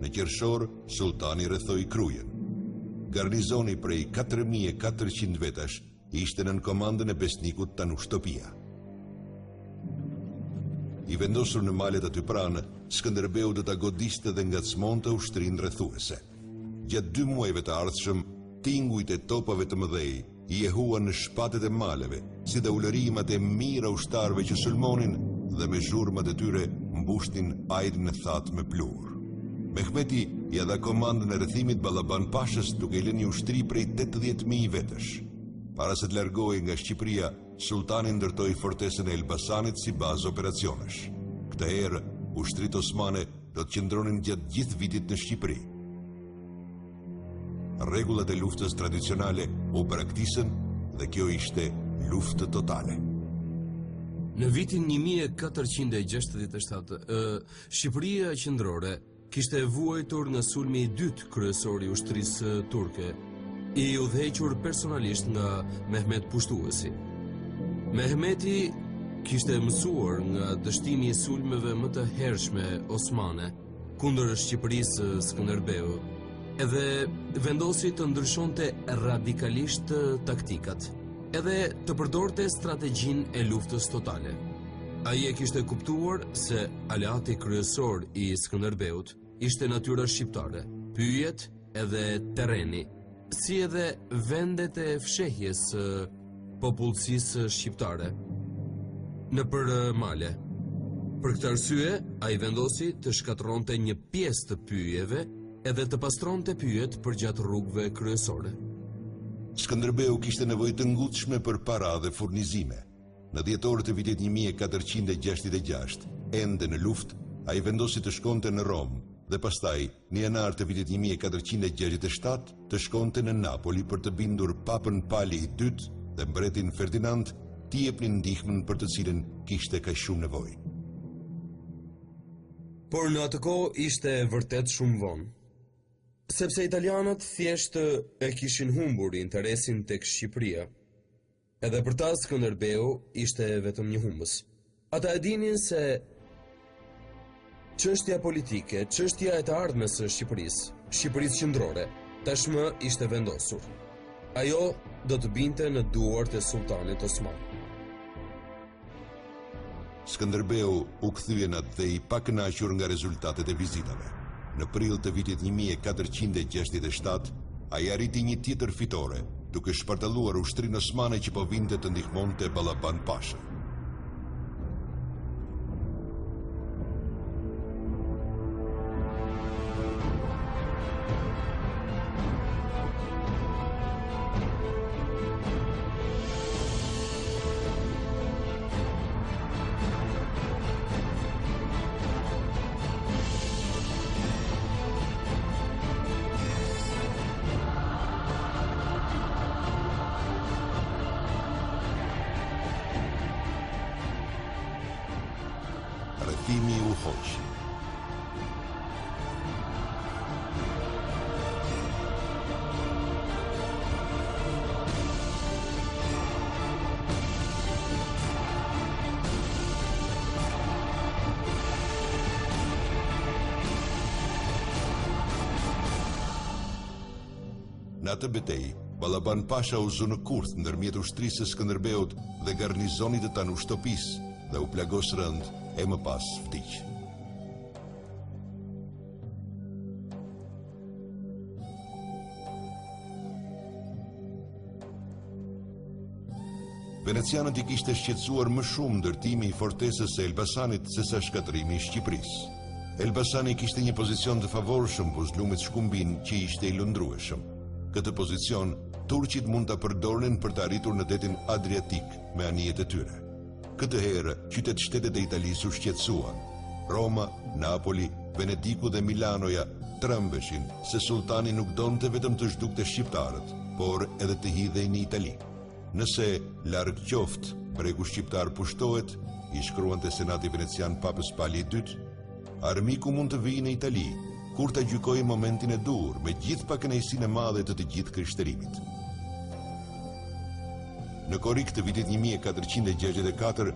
Në qershor, sultani rrethoi Krujen. Garnizoni prej 4.400 vetash ishte nën komandën e besnikut Tanush Topia. I vendosur në malet aty pranë, Skënderbeu do ta godiste dhe ngacmonte ushtrinë rrethuese. Gjatë 2 muajve të ardhshëm, tingujt e topave të mëdhej i jehuan në shpatet e maleve, si dhe ulërimat e mira ushtarëve që sulmonin dhe me zhurmat e tyre mbushnin ajrin e thatë me plurë. Mehmeti ja dha komandën e rrethimit Ballaban Pashës duke i lënë një ushtri prej 80.000 vetësh. Para se të largohej nga Shqipëria, sultani ndërtoi fortesën e Elbasanit si bazë operacionesh. Këtë herë, ushtrit osmane do të qëndronin gjatë gjithë vitit në Shqipëri. Rregullat e luftës tradicionale u braktisën dhe kjo ishte luftë totale. Në vitin 1467, Shqipëria qendrore kishte vuajtur nga sulmi i dytë kryesor i ushtrisë turke, i udhëhequr personalisht nga Mehmet Pushtuesi. Mehmeti kishte mësuar nga dështimi i sulmeve më të hershme osmane kundër Shqipërisë Skënderbeu, edhe vendosi të ndryshonte radikalisht taktikat, edhe të përdorte strategjinë e luftës totale. Ai e kishte kuptuar se aleati kryesor i Skënderbeut ishte natyra shqiptare, pyjet edhe terreni, si edhe vendet e fshehjes popullsisë shqiptare nëpër male. Për këtë arsye, ai vendosi të shkatërronte një pjesë të pyjeve edhe të pastronte pyjet përgjatë rrugëve kryesore. Skënderbeu kishte nevojë të ngutshme për para dhe furnizime. Në dhjetor të vitit 1466, ende në luftë, ai vendosi të shkonte në Rom dhe pastaj në janar të vitit 1467 të shkonte në Napoli për të bindur papën Pali II dhe mbretin Ferdinand t'i jepnin ndihmën për të cilën kishte kaq shumë nevojë. Por në atë kohë ishte vërtet shumë vonë, sepse italianët thjesht e kishin humbur interesin tek Shqipëria. Edhe për ta Skënderbeu ishte vetëm një humbës. Ata e dinin se çështja politike, çështja e të ardhmes së Shqipërisë qendrore, tashmë ishte vendosur. Ajo do të binte në duart e sultanit osman. Skënderbeu u kthye natë dhe i pakënaqur nga rezultatet e vizitave. Në prill të vitit 1467, ai arriti një tjetër fitore, duke shpartalluar ushtrinë osmane që po vinte të ndihmonte Ballaban Pasha. Kthimi u hoq. Në atë betejë, Balaban Pasha u zë në kurth ndërmjet ushtrisë së Skënderbeut dhe garnizonit të Tanush-Topis dhe u plagos rënd e më pas vdiq. Venecianët i kishte shqetësuar më shumë ndërtimi i fortesës së Elbasanit se sa shkatërimi i Shqipërisë. Elbasani kishte një pozicion të favorshëm buzëllumit shkumbin që ishte i lundrueshëm. Këtë pozicion, turqit mund të përdornin për të arritur në detin Adriatik me anijet e tyre. Këtë herë, qytet-shtetet e Italisë u shqetësuan. Roma, Napoli, Venediku dhe Milanoja trembeshin se sultani nuk donte vetëm të zhdukte shqiptarët, por edhe të hidhej në Itali. Nëse larg qoftë, bregu shqiptar pushtohet, i shkruante Senati Venecian Papës Pali II, armiku mund të vijë në Itali, kur të gjykoj momentin e dur me gjithë pakënaqësinë e madhe të gjithë krishtërimit. Në korrik të vitit 1464,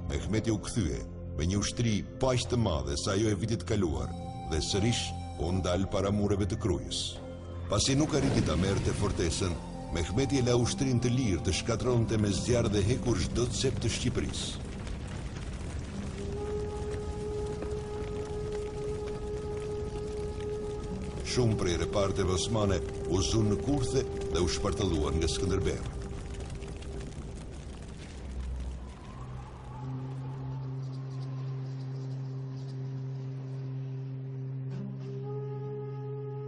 Mehmeti u kthye me një ushtri paq të madhe sa ajo e vitit kaluar dhe sërish u ndal para mureve të Krujës. Pasi nuk arriti ta merrte fortesën, Mehmeti e la ushtrin të lirë të shkatronte me zjarr dhe hekur çdo cep të Shqipërisë. Shumë prej reparteve osmane u zunë në kurthe dhe u shpartalluan nga Skënderbeu.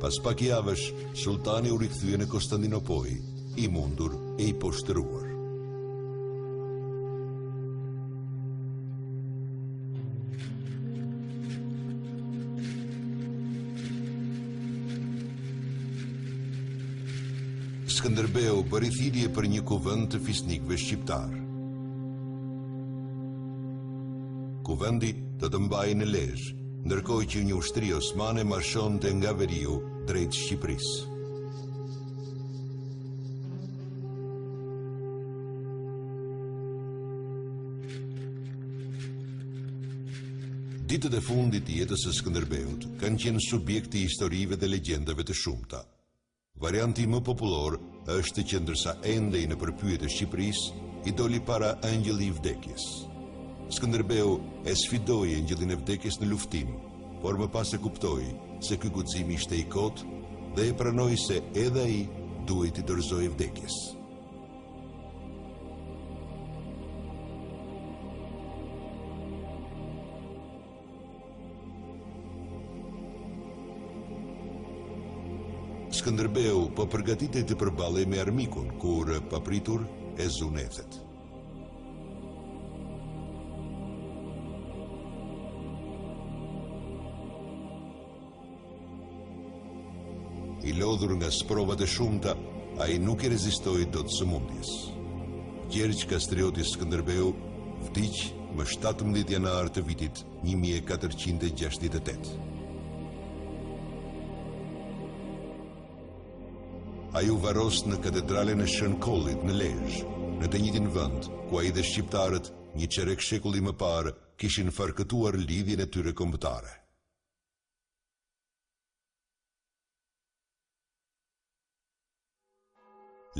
Pas pak javësh, sultani u rikthye në Konstantinopoj, i mundur e i poshtëruar. Skënderbeu bëri thirrje për një kuvend të fisnikëve shqiptar. Kuvendi do të mbajë në Lezhë, ndërkohë që një ushtri osmane marshonte nga veriu drejt Shqipërisë. Ditët e fundit të jetës së Skënderbeut kanë qenë subjekti i historive dhe legjendave të shumta. Varianti më popullor është që ndërsa endej në përpyetje të Shqipërisë, i doli para angjëlli i vdekjes. Skënderbeu e sfidoi angjëllin e vdekjes në luftim, por më pas e kuptoi se ky guxim ishte i kotë dhe e pranoi se edhe ai duhet i dorëzojë vdekjes. Skënderbeu po përgatitej të përballej me armikun kur papritur e zunethet. I lodhur nga sprovat e shumta, ai nuk i rezistoi dot sëmundjes. Gjergj Kastrioti Skënderbeu vdiq më 17 janar të vitit 1468. Ai u varros në katedralen e Shënkollit në Lezhë, në të njëjtin vend ku ai dhe shqiptarët një çerek shekulli më parë kishin farkëtuar lidhjen e tyre kombëtare.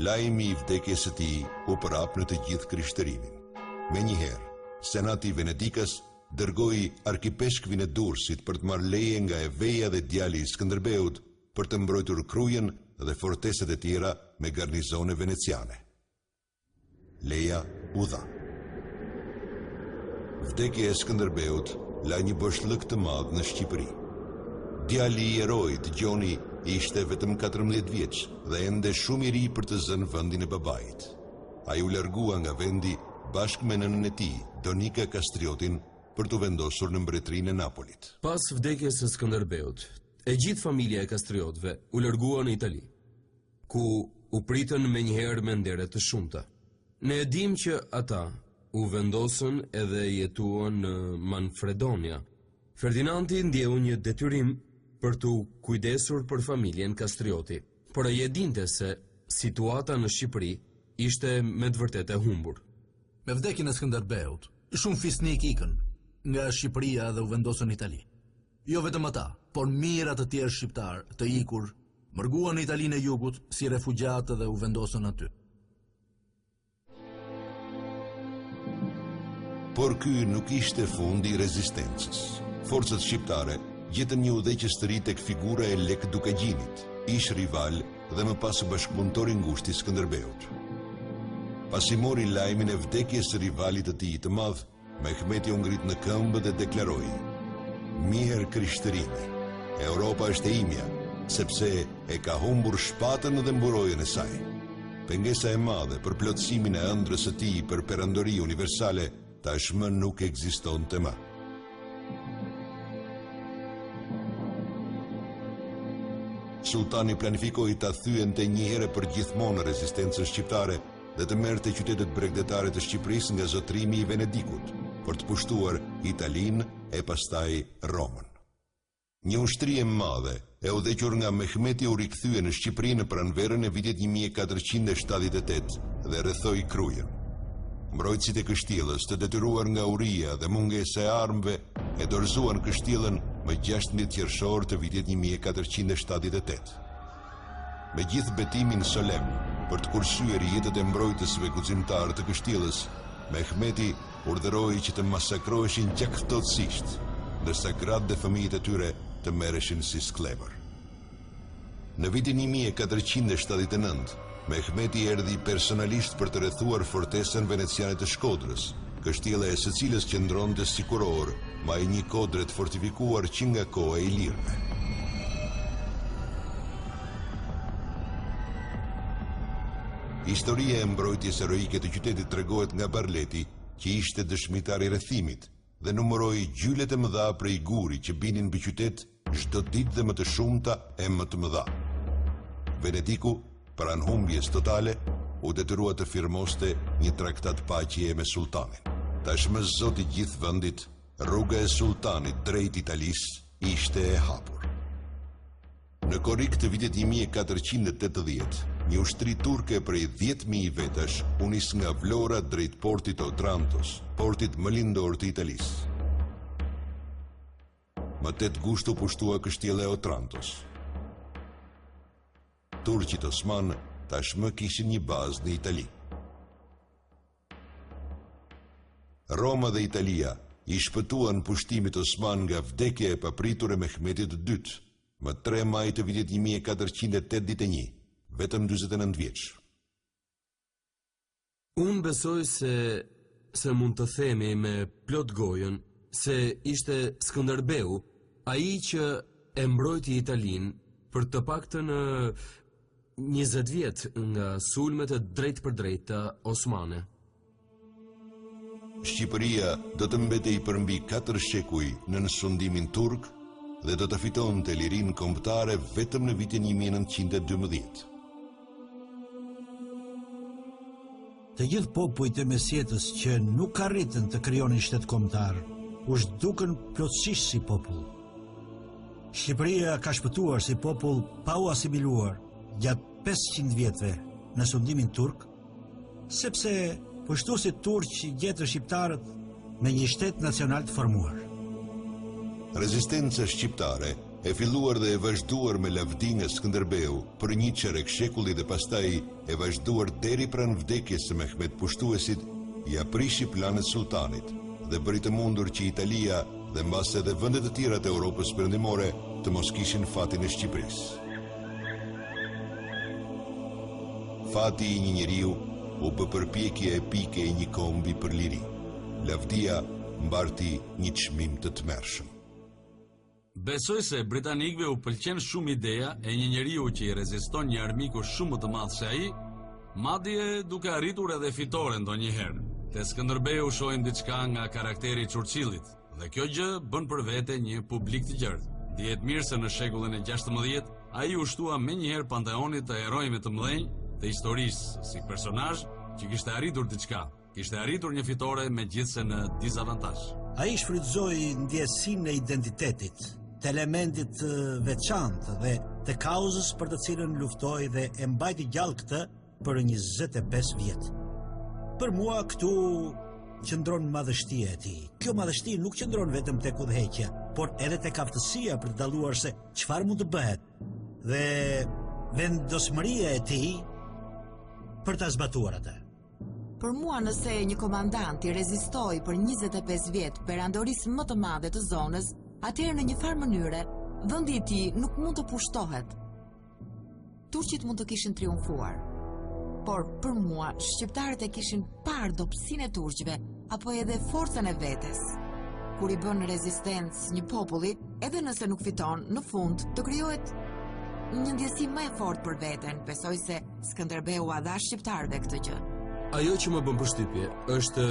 Lajmi i vdekjes së tij u prap në të gjithë krishtërimin. Menjëherë, Senati i Venedikas dërgoi arkipeshkvin e Durrësit për të marrë leje nga Eveja dhe djali i Skënderbeut për të mbrojtur Krujen dhe forteset e tjera me garnizone veneciane. Leja u dha. Vdekja e Skënderbeut la një boshllëk të madh në Shqipëri. Djali i erojit, Gjoni, ishte vetëm 14 vjeç dhe ende shumë i ri për të zënë vendin e babait. Ai u largua nga vendi bashkë me nënën e tij, Donika Kastriotin, për të vendosur në mbretërinë e Napolit. Pas vdekjes së Skënderbeut, e gjithë familja e Kastriotëve u largua në Itali, ku u pritën menjëherë me ndere të shumta. Ne e dim që ata u vendosën edhe jetuan në Manfredonia, Ferdinandi ndjeu një detyrim për të kujdesur për familjen Kastrioti, por ai e dinte se situata në Shqipëri ishte me të vërtetë e humbur. Me vdekjen e Skënderbeut, shumë fisnik ikën nga Shqipëria dhe u vendosën në Itali. Jo vetëm ata, por mijëra të tjerë shqiptar të ikur mërguan në Italinë e Jugut si refugjatë dhe u vendosën aty. Por ky nuk ishte fundi i rezistencës. Forcat shqiptare gjetën një udhëheqës të ri tek figura e Lek Dukagjinit, ish rival dhe më pas bashkëpunëtor i ngushtë i Skënderbeut. Pasi mori lajmin e vdekjes së rivalit të tij të madh, Mehmeti u ngrit në këmbë dhe deklaroi: "Mirë Krishtërimi, Europa është e imja, sepse e ka humbur shpatën dhe mburojën e saj." Pengesa e madhe për plotësimin e ëndrrës së tij për perandori universale tashmë nuk ekzistonte më. Sultani planifikoi ta thyente një herë për gjithmonë rezistencën shqiptare dhe të merrte qytetet bregdetare të Shqipërisë nga zotrimi i Venedikut, për të pushtuar Italinë e pastaj Romën. Një ushtri e madhe e udhëhequr nga Mehmeti u rikthye në Shqipëri në pranverën e vitit 1478 dhe rrethoi Krujën. Mbrojtësit e kështjellës, të detyruar nga uria dhe mungesa e armëve, e dorëzuan kështjellën më 16 qershor të vitit 1478. Me gjithë betimin solem për të kursyer jetët e mbrojtësve guximtar të kështjellës, Mehmeti urdhëroi që të masakroheshin gjaktotësisht, ndërsa gratë dhe fëmijët e tyre të merreshin si sklever. Në vitin 1479, Mehmeti erdhi personalisht për të rrethuar fortesën veneciane të Shkodrës, kështjella e së cilës qëndronte si kuror mbaj një kodre të fortifikuar që nga koha e ilirëve. Historia e mbrojtjes heroike të qytetit tregohet nga Barleti, që ishte dëshmitar i rrethimit dhe numëroi gjylet e mëdha prej guri që binin mbi qytet çdo ditë dhe më të shumta e më të mëdha. Venediku, pranë humbjes totale, u detyrua të firmoste një traktat paqeje me sultanin. Tashmë zoti i gjithë vendit, rruga e sultanit drejt Italisë ishte e hapur. Në korrik të vitit 1480, një ushtri turke prej 10.000 vetash u nis nga Vlora drejt portit Otrantos, portit më lindor të Italisë. Më 8 gusht u pushtua kështjella e Otrantos. Turqit Osman tashmë kishin një bazë në Itali. Roma dhe Italia i shpëtuan pushtimit Osman nga vdekja e papritur e Mehmetit II, më 3 maj të vitit 1481, vetëm 49 vjeç. Unë besoj se mund të themi me plot gojën se ishte Skënderbeu ai që e mbrojti Italinë për të paktën 20 vjet nga sulmet e drejt për drejta osmane. Shqipëria do të mbetej përmbi 4 shekuj në nënsundimin turk dhe do të fitonte lirinë kombëtare vetëm në vitin 1912. Të gjithë popujt e mesjetës që nuk arritën të krijonin shtet kombëtar, u zhdukën plotësisht si popull. Shqipëria ka shpëtuar si popull pa u asimiluar gjatë 500 vjetëve në sundimin turk, sepse pushtuesit turq gjetën shqiptarët me një shtet nacional të formuar. Rezistenca shqiptare e filluar dhe e vazhduar me lavdi nga Skënderbeu për një çerek shekulli dhe pastaj e vazhduar deri pranë vdekjes së Mehmet pushtuesit, i aprishi planet sultanit dhe bëri të mundur që Italia dhe mbas edhe vendet e tjera të Europës perëndimore të mos kishin fatin e Shqipërisë. Fati i një njeriu u bë përpjekje epike e një kombi për liri. Lavdia mbarti një çmim të tmerrshëm. Besoj se britanikëve u pëlqen shumë ideja e një njeriu që i reziston një armiku shumë më të madh se ai, madje duke arritur edhe fitore ndonjëherë. Te Skënderbeu shohim diçka nga karakteri i Churchillit, dhe kjo gjë bën për vete një publik të gjerë. Dihet mirë se në shekullin e 16 ai u shtua menjëherë panteonit të herojve të mëdhenj të historisë si personazh që kishte arritur diçka, kishte arritur një fitore megjithse në dizavantazh. Ai shfrytëzoi ndjesinë e identitetit, të elementit veçantë dhe të kauzës për të cilën luftoi dhe e mbajti gjallë këtë për 25 vjet. Për mua këtu qëndron madhështia e tij. Kjo madhështi nuk qëndron vetëm tek udhëheqja, por edhe tek aftësia për të dalluar se çfarë mund të bëhet dhe vendosmëria e tij për ta zbatuar atë. Për mua, nëse një komandant i rezistoi për 25 vjet perandorisë më të madhe të zonës, atëherë në një farë mënyre, vendi i tij nuk mund të pushtohet. Turqit mund të kishin triumfuar, por për mua, shqiptarët e kishin parë dobësinë e turqëve apo edhe forcën e vetes. Kur i bën rezistencë një populli, edhe nëse nuk fiton, në fund të krijohet një ndjesi më e fortë për veten. Besoj se Skënderbeu a dha shqiptarëve këtë gjë. Ajo që më bën përshtypje është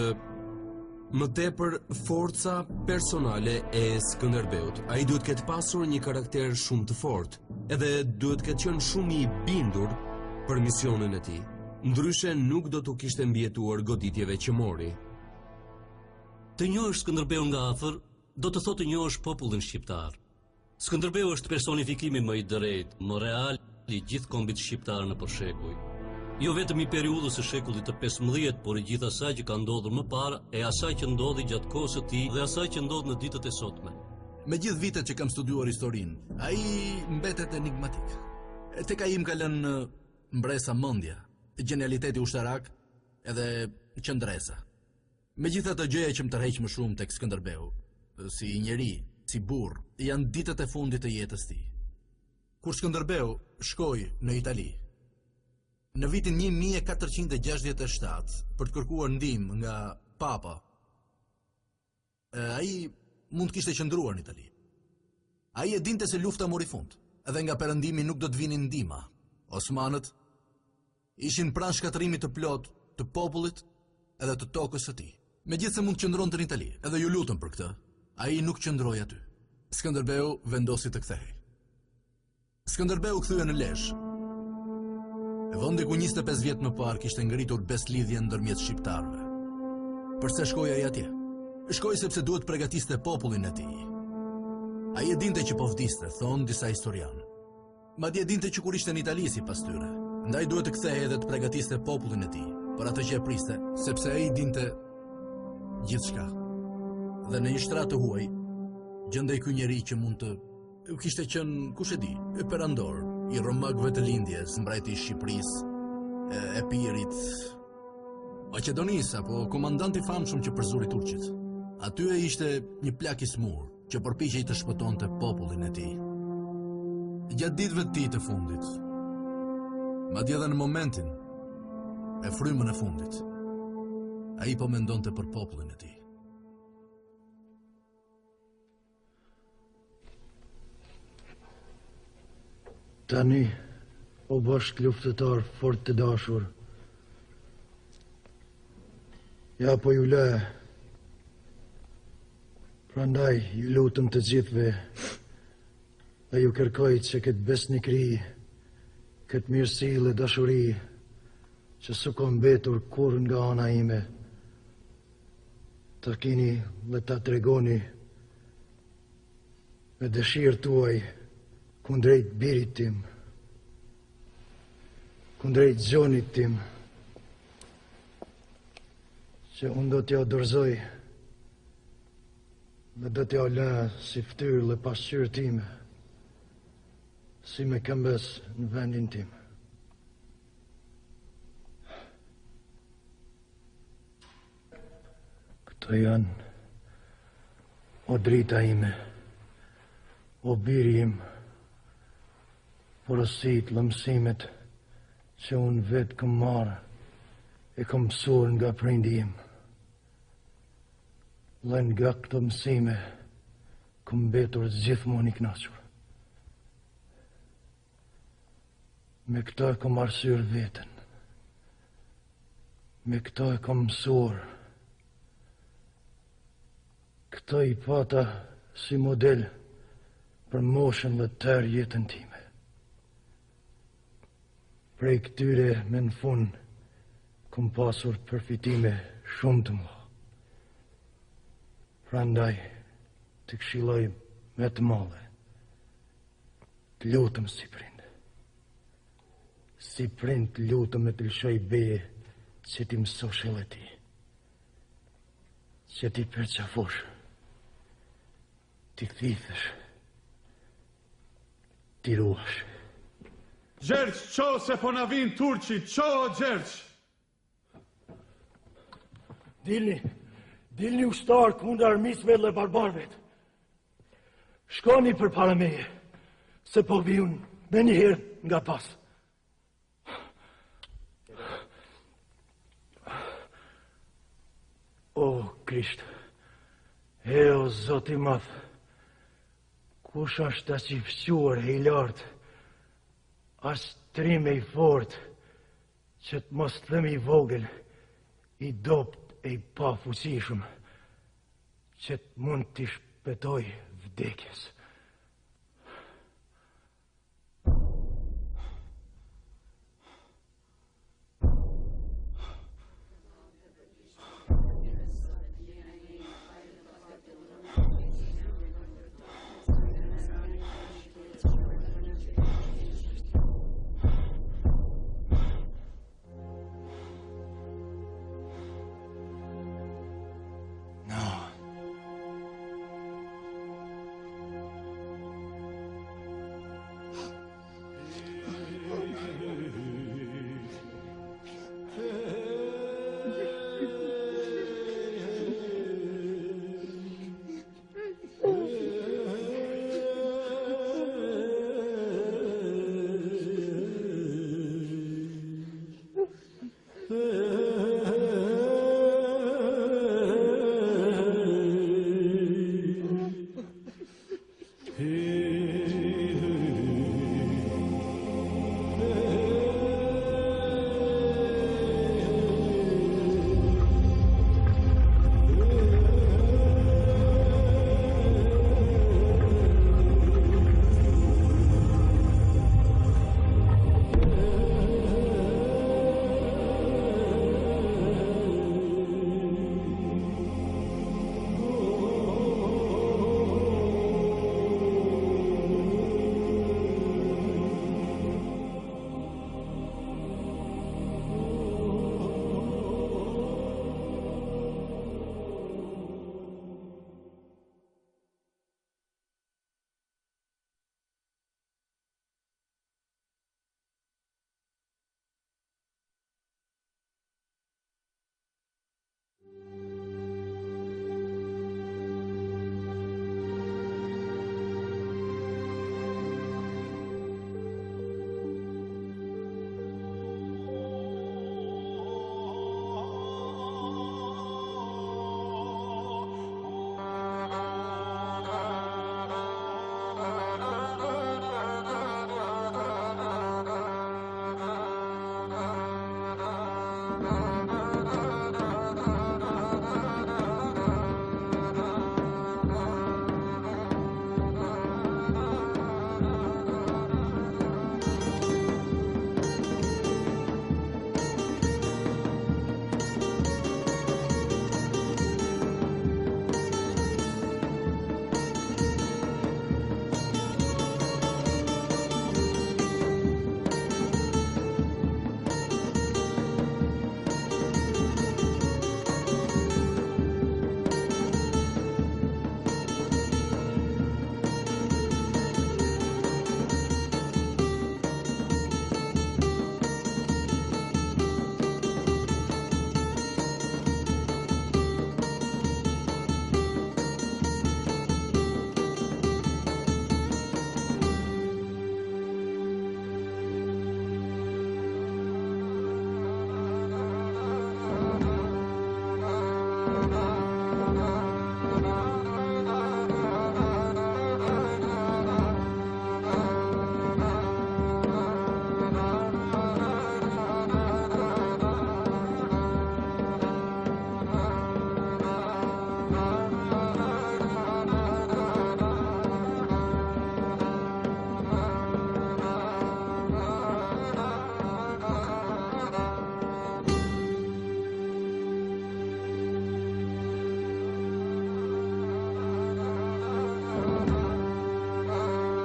më tepër forca personale e Skënderbeut. Ai duhet ketë pasur një karakter shumë të fortë, edhe duhet ketë qenë shumë i bindur për misionin e tij. Ndryshe nuk do t'u kishte mbijetuar goditjeve që mori. Të njohësh Skënderbeu nga afër, do të thotë të njohësh popullin shqiptar. Skënderbeu është personifikimi më i drejtë, më real i gjithë kombit shqiptar në përshekuj. Jo vetëm i periudhës së shekullit të 15, por i gjithë asaj që ka ndodhur më parë, e asaj që ndodhi gjatë kohës së tij dhe asaj që ndodh në ditët e sotme. Me gjithë vitet që kam studiuar historinë, ai mbetet enigmatik. Tek ai më ka lënë mbresa mendja, genialiteti ushtarak edhe qëndresa. Megjithatë, gjëja që më tërheq më shumë tek Skënderbeu, si njeri, si burr, janë ditët e fundit të jetës tij. Kur Skënderbeu shkoi në Itali, në vitin 1467, për të kërkuar ndihmë nga Papa, ai mund të kishte qëndruar në Itali. Ai e dinte se lufta mori fund, edhe nga perëndimi nuk do të vinin ndihma. Osmanët ishin pranë shkatërimit të plot të popullit edhe të tokës së tij. Megjithse mund të qëndronte në Itali, edhe ju lutem për këtë, ai nuk qëndroi aty. Skënderbeu vendosi të kthehej. Skënderbeu kthye në Lezhë. E vendi ku 25 vjet më parë kishte ngritur beslidhjen ndërmjet shqiptarëve. Përse shkoi ai atje? Shkoi sepse duhet përgatiste popullin e tij. Ai e dinte që po vdiste, thon disa historianë. Madje dinte që kur ishte në Itali sipas tyre, ndaj duhet të kthehej edhe të përgatiste popullin e tij për atë që e priste, sepse ai dinte gjithçka. Dhe në një shtrat të huaj, gjendej ky njeri që mund të kishte qenë, kush e di, perandor i romakëve të lindjes, mbreti i Shqipërisë, e Epirit, Maqedonisë apo komandant i famshëm që përzuri turqit. Aty e ishte një plak i smur që përpiqej të shpëtonte popullin e tij. Gjatë ditëve të tij të fundit, madje edhe në momentin e frymën e fundit, ai po mendonte për popullin e tij. Tani, o bashkë luftëtar fort të dashur, ja po ju le, prandaj ju lutem të gjithve, dhe ju kërkoj që këtë besnikri, këtë mirësi dhe dashuri, që s'u ka mbetur kur nga ana ime, të kini dhe ta tregoni me dëshirë tuaj kundrejt birit tim, kundrejt zonit tim, që unë do t'ja dorëzoj dhe do t'ja lë si ftyrë dhe pasqyrë time, si me këmbës në vendin tim. Këto janë o drita ime, o biri im, porosit lëmsimet që unë vetë këm marë e këm mësuar nga prindi im. Dhe nga këto mësime këm betur gjithmonë i kënaqur. Me këto e këm arsyr vetën. Me këto e këm mësuar. Këto i pata si model për moshën dhe tërë jetën time. Prej këtyre me në fund, këm pasur përfitime shumë të mëdha. Prandaj, të këshilloj me të madhe. Të lutëm si prind. Si prind të lutëm me të lëshoj beje që ti mësosh e ti. Që ti përqafosh. Ti thithësh. Ti ruash. Gjergj, qo se po na vinë Turqi, qo Gjergj! Dilni ushtar kundër armisëve dhe barbarëve. Shkoni për para meje, se po viun me njëherë nga pas. O, Krisht, o Zoti madh, kush është as i fësuar e i lartë, as trime i fort, që të mos thëmi i vogël, i dopt e i pa fuqishëm, që të mund t'i shpetoj vdekjes.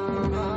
Thank you.